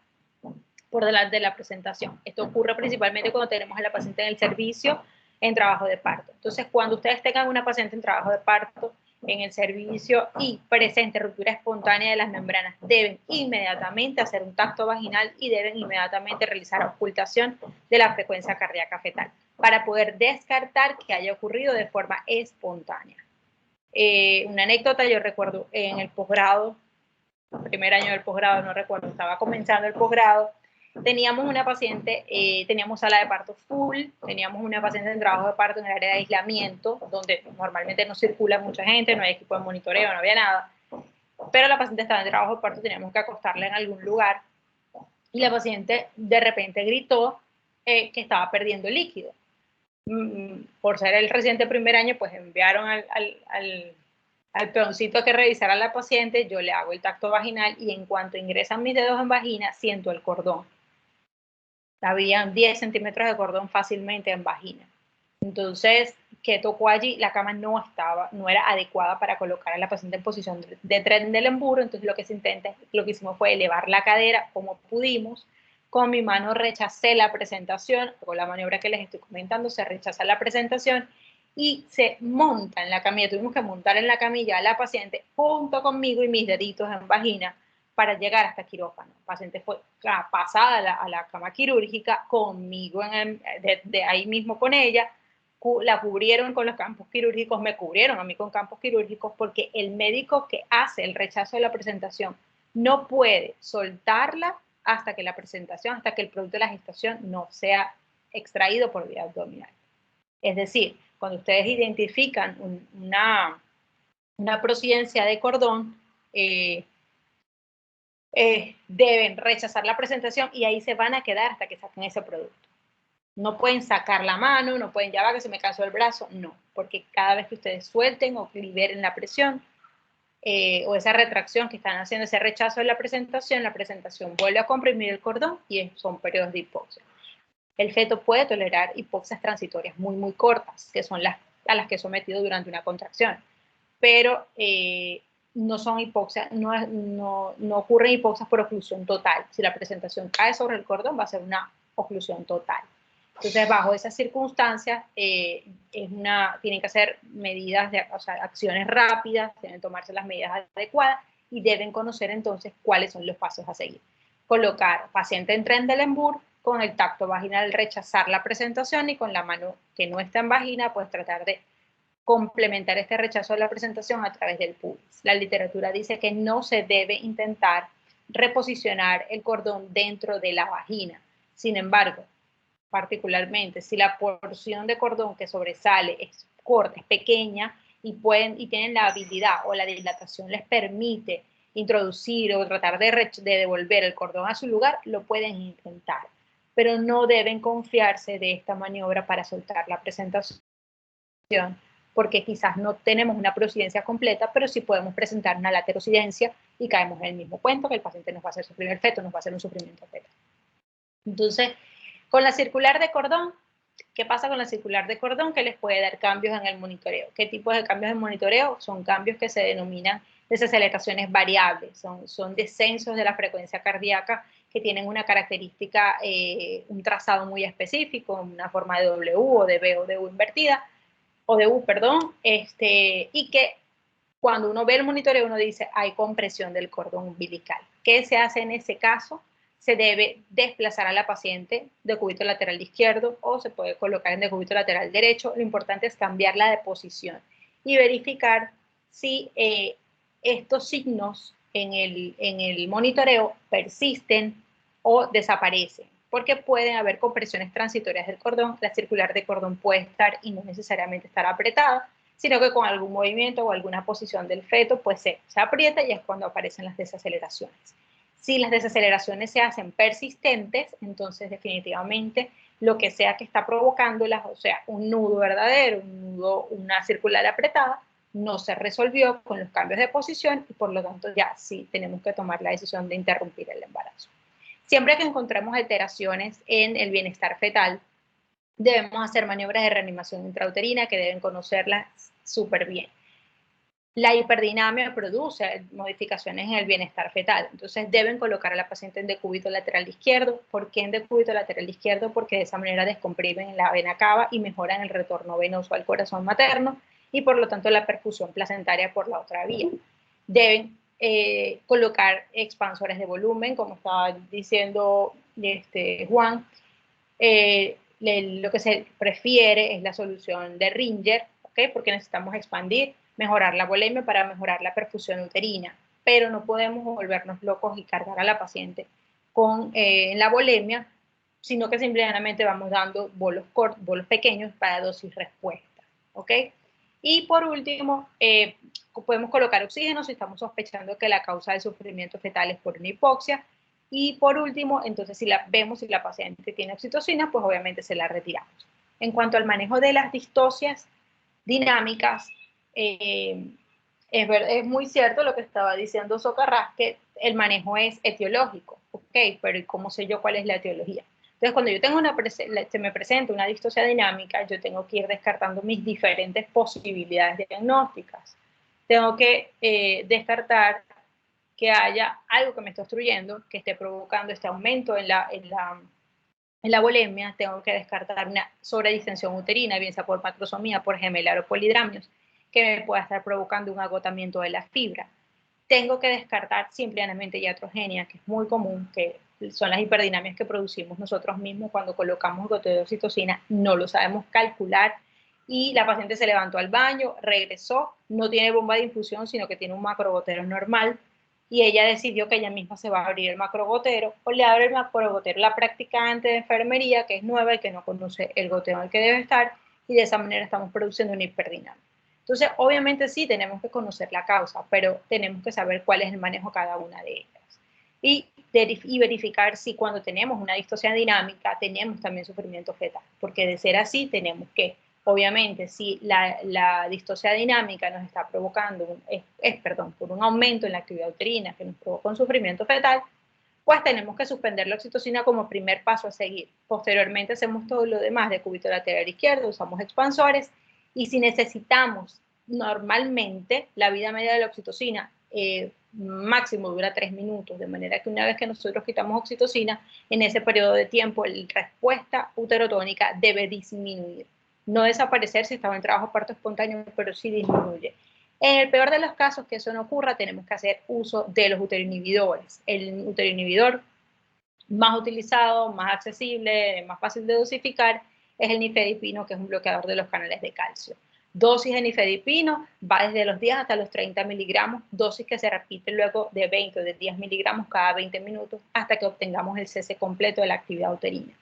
por delante de la presentación. Esto ocurre principalmente cuando tenemos a la paciente en el servicio en trabajo de parto. Entonces, cuando ustedes tengan una paciente en trabajo de parto, en el servicio y presente ruptura espontánea de las membranas, deben inmediatamente hacer un tacto vaginal y deben inmediatamente realizar ocultación de la frecuencia cardíaca fetal para poder descartar que haya ocurrido de forma espontánea. Una anécdota, yo recuerdo en el posgrado, primer año del posgrado, no recuerdo, estaba comenzando el posgrado, teníamos una paciente, teníamos sala de parto full, teníamos una paciente en trabajo de parto en el área de aislamiento, donde normalmente no circula mucha gente, no hay equipo de monitoreo, no había nada, pero la paciente estaba en trabajo de parto, teníamos que acostarla en algún lugar, y la paciente de repente gritó que estaba perdiendo líquido. Por ser el reciente primer año, pues enviaron al peoncito a que revisara a la paciente, yo le hago el tacto vaginal y en cuanto ingresan mis dedos en vagina, siento el cordón. Habían 10 centímetros de cordón fácilmente en vagina. Entonces, que tocó allí, la cama no era adecuada para colocar a la paciente en posición de Trendelenburg. Entonces lo que hicimos fue elevar la cadera como pudimos. Con mi mano rechacé la presentación, con la maniobra que les estoy comentando, se rechaza la presentación y se monta en la camilla. Tuvimos que montar en la camilla a la paciente junto conmigo y mis deditos en vagina para llegar hasta quirófano. La paciente fue pasada a la cama quirúrgica conmigo, de ahí mismo con ella. La cubrieron con los campos quirúrgicos, me cubrieron a mí con campos quirúrgicos, porque el médico que hace el rechazo de la presentación no puede soltarla hasta que la presentación, hasta que el producto de la gestación no sea extraído por vía abdominal. Es decir, cuando ustedes identifican una procedencia de cordón, deben rechazar la presentación y ahí se van a quedar hasta que saquen ese producto. No pueden sacar la mano, no pueden, ya va que se me cansó el brazo, no, porque cada vez que ustedes suelten o liberen la presión o esa retracción que están haciendo, ese rechazo de la presentación vuelve a comprimir el cordón y son periodos de hipoxia. El feto puede tolerar hipoxias transitorias muy, muy cortas, que son a las que es sometido durante una contracción, pero no son hipoxias, no ocurren hipoxias por oclusión total. Si la presentación cae sobre el cordón, va a ser una oclusión total. Entonces, bajo esas circunstancias, tienen que hacer medidas, acciones rápidas, deben tomarse las medidas adecuadas y deben conocer entonces cuáles son los pasos a seguir. Colocar paciente en Trendelenburg, con el tacto vaginal rechazar la presentación y con la mano que no está en vagina, pues tratar de complementar este rechazo de la presentación a través del pubis. La literatura dice que no se debe intentar reposicionar el cordón dentro de la vagina. Sin embargo, particularmente si la porción de cordón que sobresale es corta, es pequeña y tienen la habilidad o la dilatación les permite introducir o tratar de devolver el cordón a su lugar, lo pueden intentar, pero no deben confiarse de esta maniobra para soltar la presentación, porque quizás no tenemos una procedencia completa, pero sí podemos presentar una laterocidencia y caemos en el mismo cuento, que el paciente nos va a hacer sufrir el feto, nos va a hacer un sufrimiento fetal. Entonces, con la circular de cordón, ¿qué pasa con la circular de cordón? Que les puede dar cambios en el monitoreo. ¿Qué tipos de cambios de monitoreo? Son cambios que se denominan desaceleraciones variables, son descensos de la frecuencia cardíaca que tienen una característica, un trazado muy específico, una forma de W o de B o de U invertida, o de U, perdón, y que cuando uno ve el monitoreo uno dice hay compresión del cordón umbilical. ¿Qué se hace en ese caso? Se debe desplazar a la paciente de cúbito lateral izquierdo o se puede colocar en decúbito lateral derecho. Lo importante es cambiarla de posición y verificar si estos signos en el monitoreo persisten o desaparecen, porque pueden haber compresiones transitorias del cordón. La circular de cordón puede estar y no necesariamente estar apretada, sino que con algún movimiento o alguna posición del feto pues se aprieta y es cuando aparecen las desaceleraciones. Si las desaceleraciones se hacen persistentes, entonces definitivamente lo que sea que está provocándolas, o sea, un nudo verdadero, una circular apretada, no se resolvió con los cambios de posición y por lo tanto ya sí tenemos que tomar la decisión de interrumpir el embarazo. Siempre que encontremos alteraciones en el bienestar fetal, debemos hacer maniobras de reanimación intrauterina que deben conocerlas súper bien. La hiperdinamia produce modificaciones en el bienestar fetal, entonces deben colocar a la paciente en decúbito lateral izquierdo. ¿Por qué en decúbito lateral izquierdo? Porque de esa manera descomprimen la vena cava y mejoran el retorno venoso al corazón materno y por lo tanto la perfusión placentaria por la otra vía. Deben colocar expansores de volumen, como estaba diciendo Juan. Lo que se prefiere es la solución de Ringer, ¿okay? Porque necesitamos expandir, mejorar la volemia para mejorar la perfusión uterina, pero no podemos volvernos locos y cargar a la paciente con la volemia, sino que simplemente vamos dando bolos pequeños para dosis respuesta, ¿ok? Y por último, podemos colocar oxígeno si estamos sospechando que la causa del sufrimiento fetal es por una hipoxia. Y por último, entonces si vemos si la paciente tiene oxitocina, pues obviamente se la retiramos. En cuanto al manejo de las distocias dinámicas, es muy cierto lo que estaba diciendo Socarrás, que el manejo es etiológico, ¿ok? Pero ¿cómo sé yo cuál es la etiología? Entonces, cuando yo tengo se me presenta una distosia dinámica, yo tengo que ir descartando mis diferentes posibilidades diagnósticas. Tengo que descartar que haya algo que me esté obstruyendo, que esté provocando este aumento en la bulimia. Tengo que descartar una sobredistensión uterina, bien sea por macrosomía, por gemelar o polidramios, que me pueda estar provocando un agotamiento de la fibra. Tengo que descartar simplemente iatrogenia, que es muy común, que son las hiperdinamias que producimos nosotros mismos cuando colocamos goteo de oxitocina, no lo sabemos calcular, y la paciente se levantó al baño, regresó, no tiene bomba de infusión, sino que tiene un macrogotero normal, y ella decidió que ella misma se va a abrir el macrogotero, o le abre el macrogotero la practicante de enfermería, que es nueva y que no conoce el goteo en el que debe estar, y de esa manera estamos produciendo una hiperdinamia. Entonces, obviamente sí, tenemos que conocer la causa, pero tenemos que saber cuál es el manejo de cada una de ellas. Y verificar si cuando tenemos una distosia dinámica tenemos también sufrimiento fetal, porque de ser así tenemos que, obviamente, si la distosia dinámica nos está provocando, por un aumento en la actividad uterina que nos provoca un sufrimiento fetal, pues tenemos que suspender la oxitocina como primer paso a seguir. Posteriormente hacemos todo lo demás de cúbito lateral izquierdo, usamos expansores, y si necesitamos, normalmente la vida media de la oxitocina máximo dura 3 minutos, de manera que una vez que nosotros quitamos oxitocina, en ese periodo de tiempo la respuesta uterotónica debe disminuir. No desaparecer si estaba en trabajo parto espontáneo, pero sí disminuye. En el peor de los casos que eso no ocurra, tenemos que hacer uso de los uteroinhibidores. El uteroinhibidor más utilizado, más accesible, más fácil de dosificar, es el nifedipino, que es un bloqueador de los canales de calcio. Dosis de nifedipino va desde los 10 hasta los 30 miligramos, dosis que se repite luego de 20 o de 10 miligramos cada 20 minutos hasta que obtengamos el cese completo de la actividad uterina.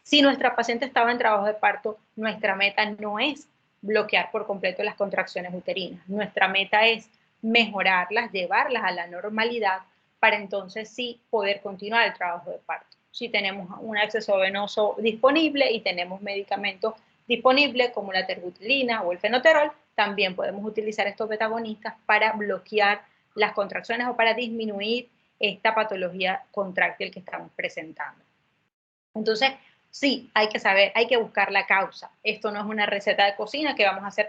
Si nuestra paciente estaba en trabajo de parto, nuestra meta no es bloquear por completo las contracciones uterinas. Nuestra meta es mejorarlas, llevarlas a la normalidad para entonces sí poder continuar el trabajo de parto. Si tenemos un acceso venoso disponible y tenemos medicamentos disponibles como la terbutilina o el fenoterol, también podemos utilizar estos betagonistas para bloquear las contracciones o para disminuir esta patología contráctil que estamos presentando. Entonces, sí, hay que saber, hay que buscar la causa. Esto no es una receta de cocina que vamos a hacer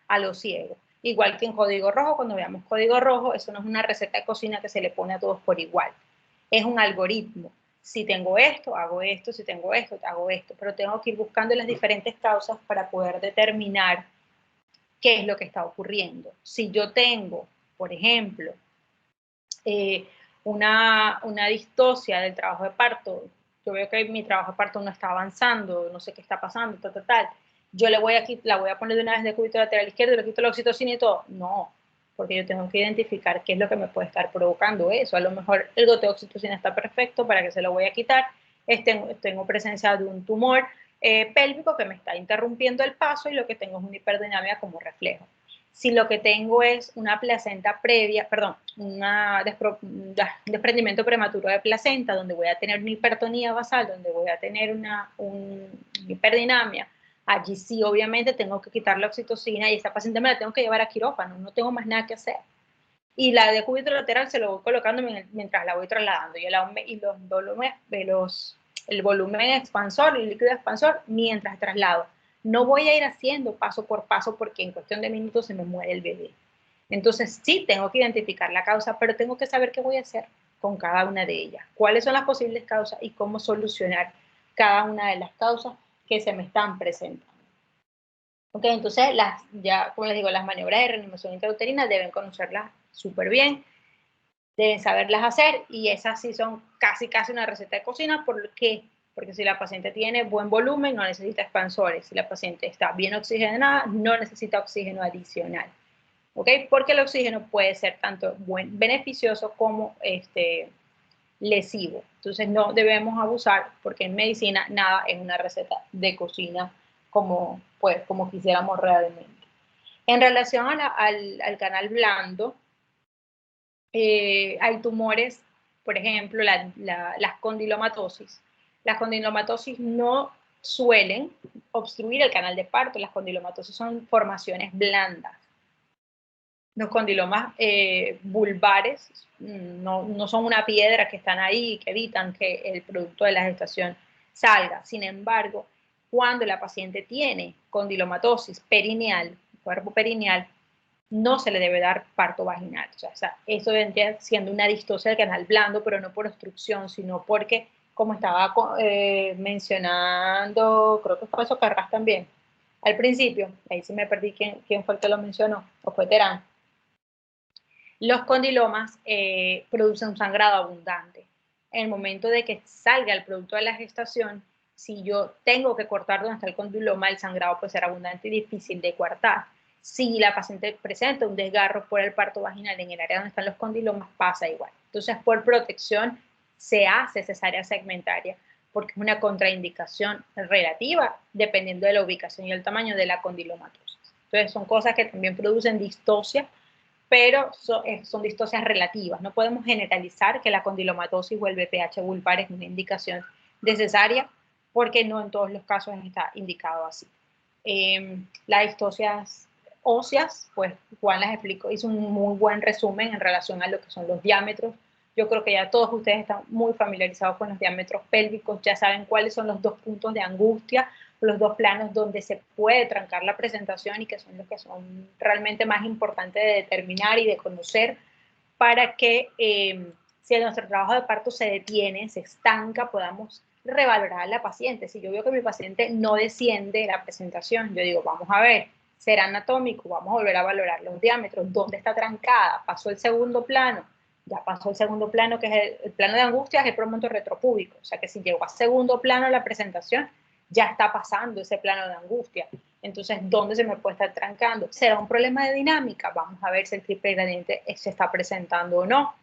a lo ciego. Igual que en código rojo, cuando veamos código rojo, eso no es una receta de cocina que se le pone a todos por igual. Es un algoritmo. Si tengo esto, hago esto, si tengo esto, hago esto. Pero tengo que ir buscando las diferentes causas para poder determinar qué es lo que está ocurriendo. Si yo tengo, por ejemplo, una distosia del trabajo de parto, yo veo que mi trabajo de parto no está avanzando, no sé qué está pasando, yo la voy a poner de una vez de cúbito lateral izquierdo, le quito la oxitocina y todo. No, porque yo tengo que identificar qué es lo que me puede estar provocando eso. A lo mejor el goteo de oxitocina está perfecto, ¿para que se lo voy a quitar? Tengo presencia de un tumor pélvico que me está interrumpiendo el paso y lo que tengo es una hiperdinamia como reflejo. Si lo que tengo es una placenta previa, un desprendimiento prematuro de placenta, donde voy a tener una hipertonía basal, donde voy a tener una hiperdinamia, allí sí obviamente tengo que quitar la oxitocina y esa paciente me la tengo que llevar a quirófano, no tengo más nada que hacer. Y la de cúbito lateral se lo voy colocando mientras la voy trasladando, y el volumen expansor y el líquido expansor mientras traslado. No voy a ir haciendo paso por paso porque en cuestión de minutos se me muere el bebé. Entonces sí tengo que identificar la causa, pero tengo que saber qué voy a hacer con cada una de ellas, cuáles son las posibles causas y cómo solucionar cada una de las causas que se me están presentando. Ok, entonces como les digo, las maniobras de reanimación intrauterina deben conocerlas súper bien, deben saberlas hacer, y esas sí son casi una receta de cocina. ¿Por qué? Porque si la paciente tiene buen volumen, no necesita expansores. Si la paciente está bien oxigenada, no necesita oxígeno adicional. ¿Ok? Porque el oxígeno puede ser tanto beneficioso como lesivo. Entonces no debemos abusar, porque en medicina nada es una receta de cocina como quisiéramos realmente. En relación al canal blando, hay tumores, por ejemplo, las condilomatosis. Las condilomatosis no suelen obstruir el canal de parto. Las condilomatosis son formaciones blandas. Los condilomas vulvares no son una piedra que están ahí y que evitan que el producto de la gestación salga. Sin embargo, cuando la paciente tiene condilomatosis perineal, cuerpo perineal, no se le debe dar parto vaginal. O sea, eso vendría siendo una distosia del canal blando, pero no por obstrucción, sino porque, como estaba mencionando, creo que fue Socarrás también, al principio, ahí sí me perdí quién fue el que lo mencionó, o fue Terán. Los condilomas producen un sangrado abundante. En el momento de que salga el producto de la gestación, si yo tengo que cortar donde está el condiloma, el sangrado puede ser abundante y difícil de cortar. Si la paciente presenta un desgarro por el parto vaginal en el área donde están los condilomas, pasa igual. Entonces, por protección, se hace cesárea segmentaria, porque es una contraindicación relativa, dependiendo de la ubicación y el tamaño de la condilomatosis. Entonces, son cosas que también producen distosia, pero son distocias relativas. No podemos generalizar que la condilomatosis o el BPH vulvar es una indicación de cesárea, porque no en todos los casos está indicado así. Las distocias óseas, pues Juan las explicó, hizo un muy buen resumen en relación a lo que son los diámetros. Yo creo que ya todos ustedes están muy familiarizados con los diámetros pélvicos, ya saben cuáles son los dos puntos de angustia, los dos planos donde se puede trancar la presentación y que son los que son realmente más importantes de determinar y de conocer para que si nuestro trabajo de parto se detiene, se estanca, podamos revalorar a la paciente. Si yo veo que mi paciente no desciende la presentación, yo digo, vamos a ver, será anatómico, vamos a volver a valorar los diámetros, dónde está trancada, pasó el segundo plano, ya pasó el segundo plano, que es el plano de angustia, es el promontorio retropúbico, o sea que si llegó a segundo plano la presentación, ya está pasando ese plano de angustia. Entonces, ¿dónde se me puede estar trancando? ¿Será un problema de dinámica? Vamos a ver si el triple gradiente se está presentando o no.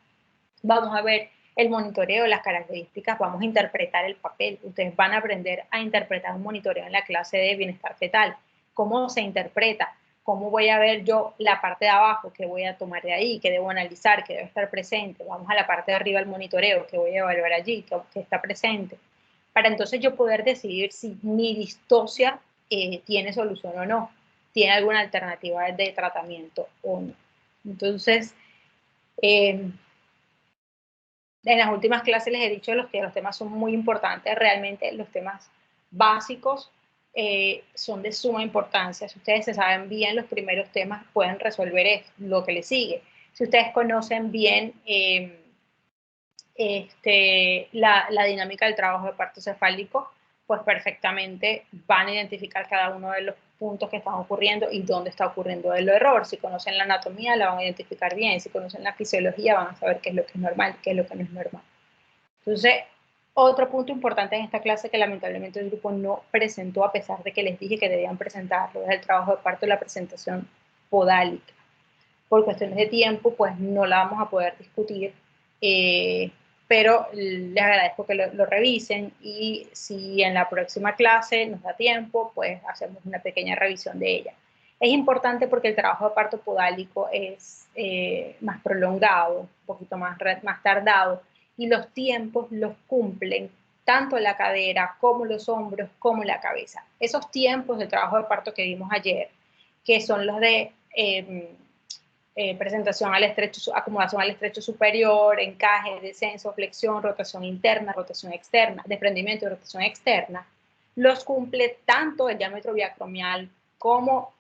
Vamos a ver el monitoreo, las características, vamos a interpretar el papel. Ustedes van a aprender a interpretar un monitoreo en la clase de bienestar fetal. ¿Cómo se interpreta? ¿Cómo voy a ver yo la parte de abajo? ¿Qué voy a tomar de ahí? ¿Qué debo analizar? ¿Qué debe estar presente? Vamos a la parte de arriba del monitoreo. ¿Qué voy a evaluar allí? ¿Qué está presente? Para entonces yo poder decidir si mi distosia tiene solución o no, tiene alguna alternativa de tratamiento o no. Entonces, en las últimas clases les he dicho que los temas son muy importantes, realmente los temas básicos son de suma importancia. Si ustedes se saben bien los primeros temas, pueden resolver lo que les sigue. Si ustedes conocen bien la dinámica del trabajo de parto cefálico, pues perfectamente van a identificar cada uno de los puntos que están ocurriendo y dónde está ocurriendo el error. Si conocen la anatomía, la van a identificar bien. Si conocen la fisiología, van a saber qué es lo que es normal, qué es lo que no es normal. Entonces, otro punto importante en esta clase que lamentablemente el grupo no presentó, a pesar de que les dije que debían presentarlo, es el trabajo de parto y la presentación podálica. Por cuestiones de tiempo, pues no la vamos a poder discutir, pero les agradezco que lo revisen y si en la próxima clase nos da tiempo, pues hacemos una pequeña revisión de ella. Es importante porque el trabajo de parto podálico es más prolongado, un poquito más tardado, y los tiempos los cumplen tanto la cadera como los hombros como la cabeza. Esos tiempos de trabajo de parto que vimos ayer, que son los de presentación al estrecho, acomodación al estrecho superior, encaje, descenso, flexión, rotación interna, rotación externa, desprendimiento y rotación externa, los cumple tanto el diámetro biacromial como,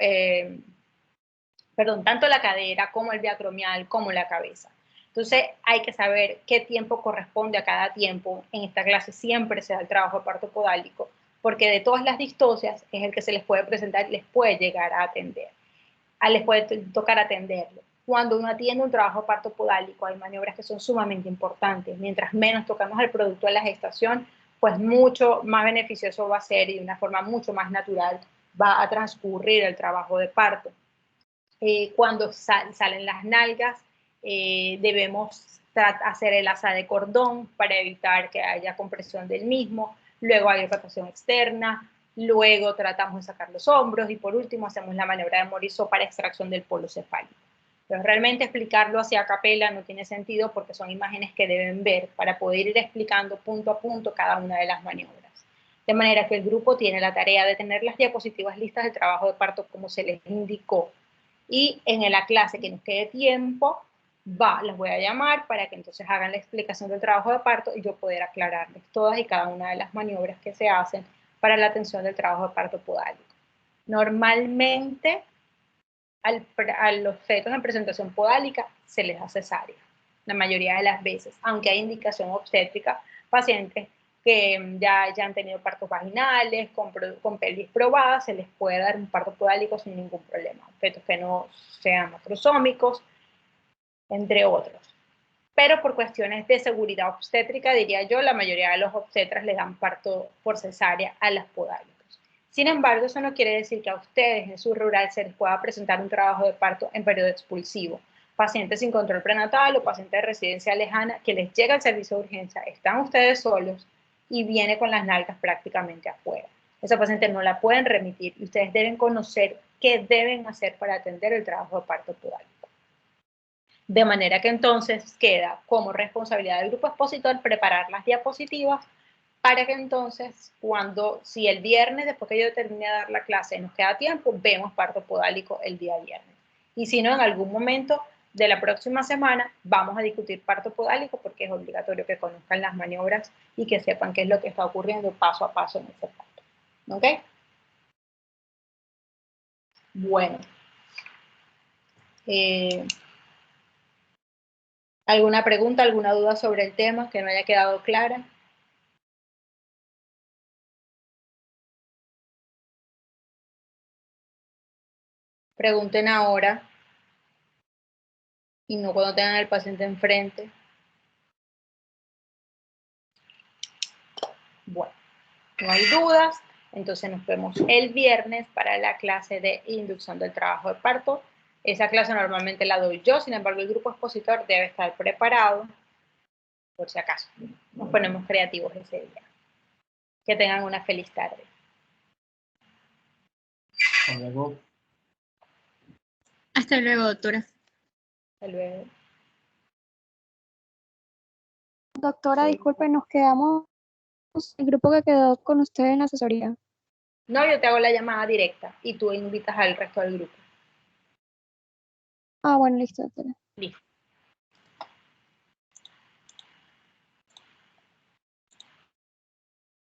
tanto la cadera como el biacromial como la cabeza. Entonces hay que saber qué tiempo corresponde a cada tiempo. En esta clase siempre se da el trabajo de parto podálico, porque de todas las distocias es el que se les puede presentar y les puede llegar a atender. Les puede tocar atenderlo. Cuando uno atiende un trabajo de parto podálico, hay maniobras que son sumamente importantes. Mientras menos tocamos el producto de la gestación, pues mucho más beneficioso va a ser y de una forma mucho más natural va a transcurrir el trabajo de parto. Cuando salen las nalgas, debemos hacer el asa de cordón para evitar que haya compresión del mismo. Luego hay rotación externa. Luego tratamos de sacar los hombros y por último hacemos la maniobra de Morisot para extracción del polo cefálico. Pero realmente explicarlo hacia capela no tiene sentido porque son imágenes que deben ver para poder ir explicando punto a punto cada una de las maniobras. De manera que el grupo tiene la tarea de tener las diapositivas listas de trabajo de parto como se les indicó. Y en la clase que nos quede tiempo, las voy a llamar para que entonces hagan la explicación del trabajo de parto y yo poder aclararles todas y cada una de las maniobras que se hacen para la atención del trabajo de parto podálico. Normalmente, a los fetos en presentación podálica se les da cesárea, la mayoría de las veces, aunque hay indicación obstétrica, pacientes que ya han tenido partos vaginales, con pelvis probada, se les puede dar un parto podálico sin ningún problema. Fetos que no sean macrosómicos, entre otros. Pero por cuestiones de seguridad obstétrica, diría yo, la mayoría de los obstetras le dan parto por cesárea a las podálicos. Sin embargo, eso no quiere decir que a ustedes en su rural se les pueda presentar un trabajo de parto en periodo expulsivo. Pacientes sin control prenatal o pacientes de residencia lejana que les llega al servicio de urgencia, están ustedes solos y viene con las nalgas prácticamente afuera. Esa paciente no la pueden remitir y ustedes deben conocer qué deben hacer para atender el trabajo de parto podálico. De manera que entonces queda como responsabilidad del grupo expositor preparar las diapositivas para que entonces, si el viernes, después que yo termine de dar la clase, nos queda tiempo, vemos parto podálico el día viernes. Y si no, en algún momento de la próxima semana vamos a discutir parto podálico porque es obligatorio que conozcan las maniobras y que sepan qué es lo que está ocurriendo paso a paso en ese parto. ¿Ok? Bueno. ¿Alguna pregunta, alguna duda sobre el tema que no haya quedado clara? Pregunten ahora y no cuando tengan al paciente enfrente. Bueno, no hay dudas, entonces nos vemos el viernes para la clase de inducción del trabajo de parto. Esa clase normalmente la doy yo, sin embargo el grupo expositor debe estar preparado, por si acaso. Nos ponemos creativos ese día. Que tengan una feliz tarde. Hasta luego. Hasta luego, doctora. Hasta luego. Doctora, Sí. disculpe, nos quedamos el grupo que quedó con usted en la asesoría. No, yo te hago la llamada directa y tú invitas al resto del grupo. Ah, bueno, listo, doctora. Listo.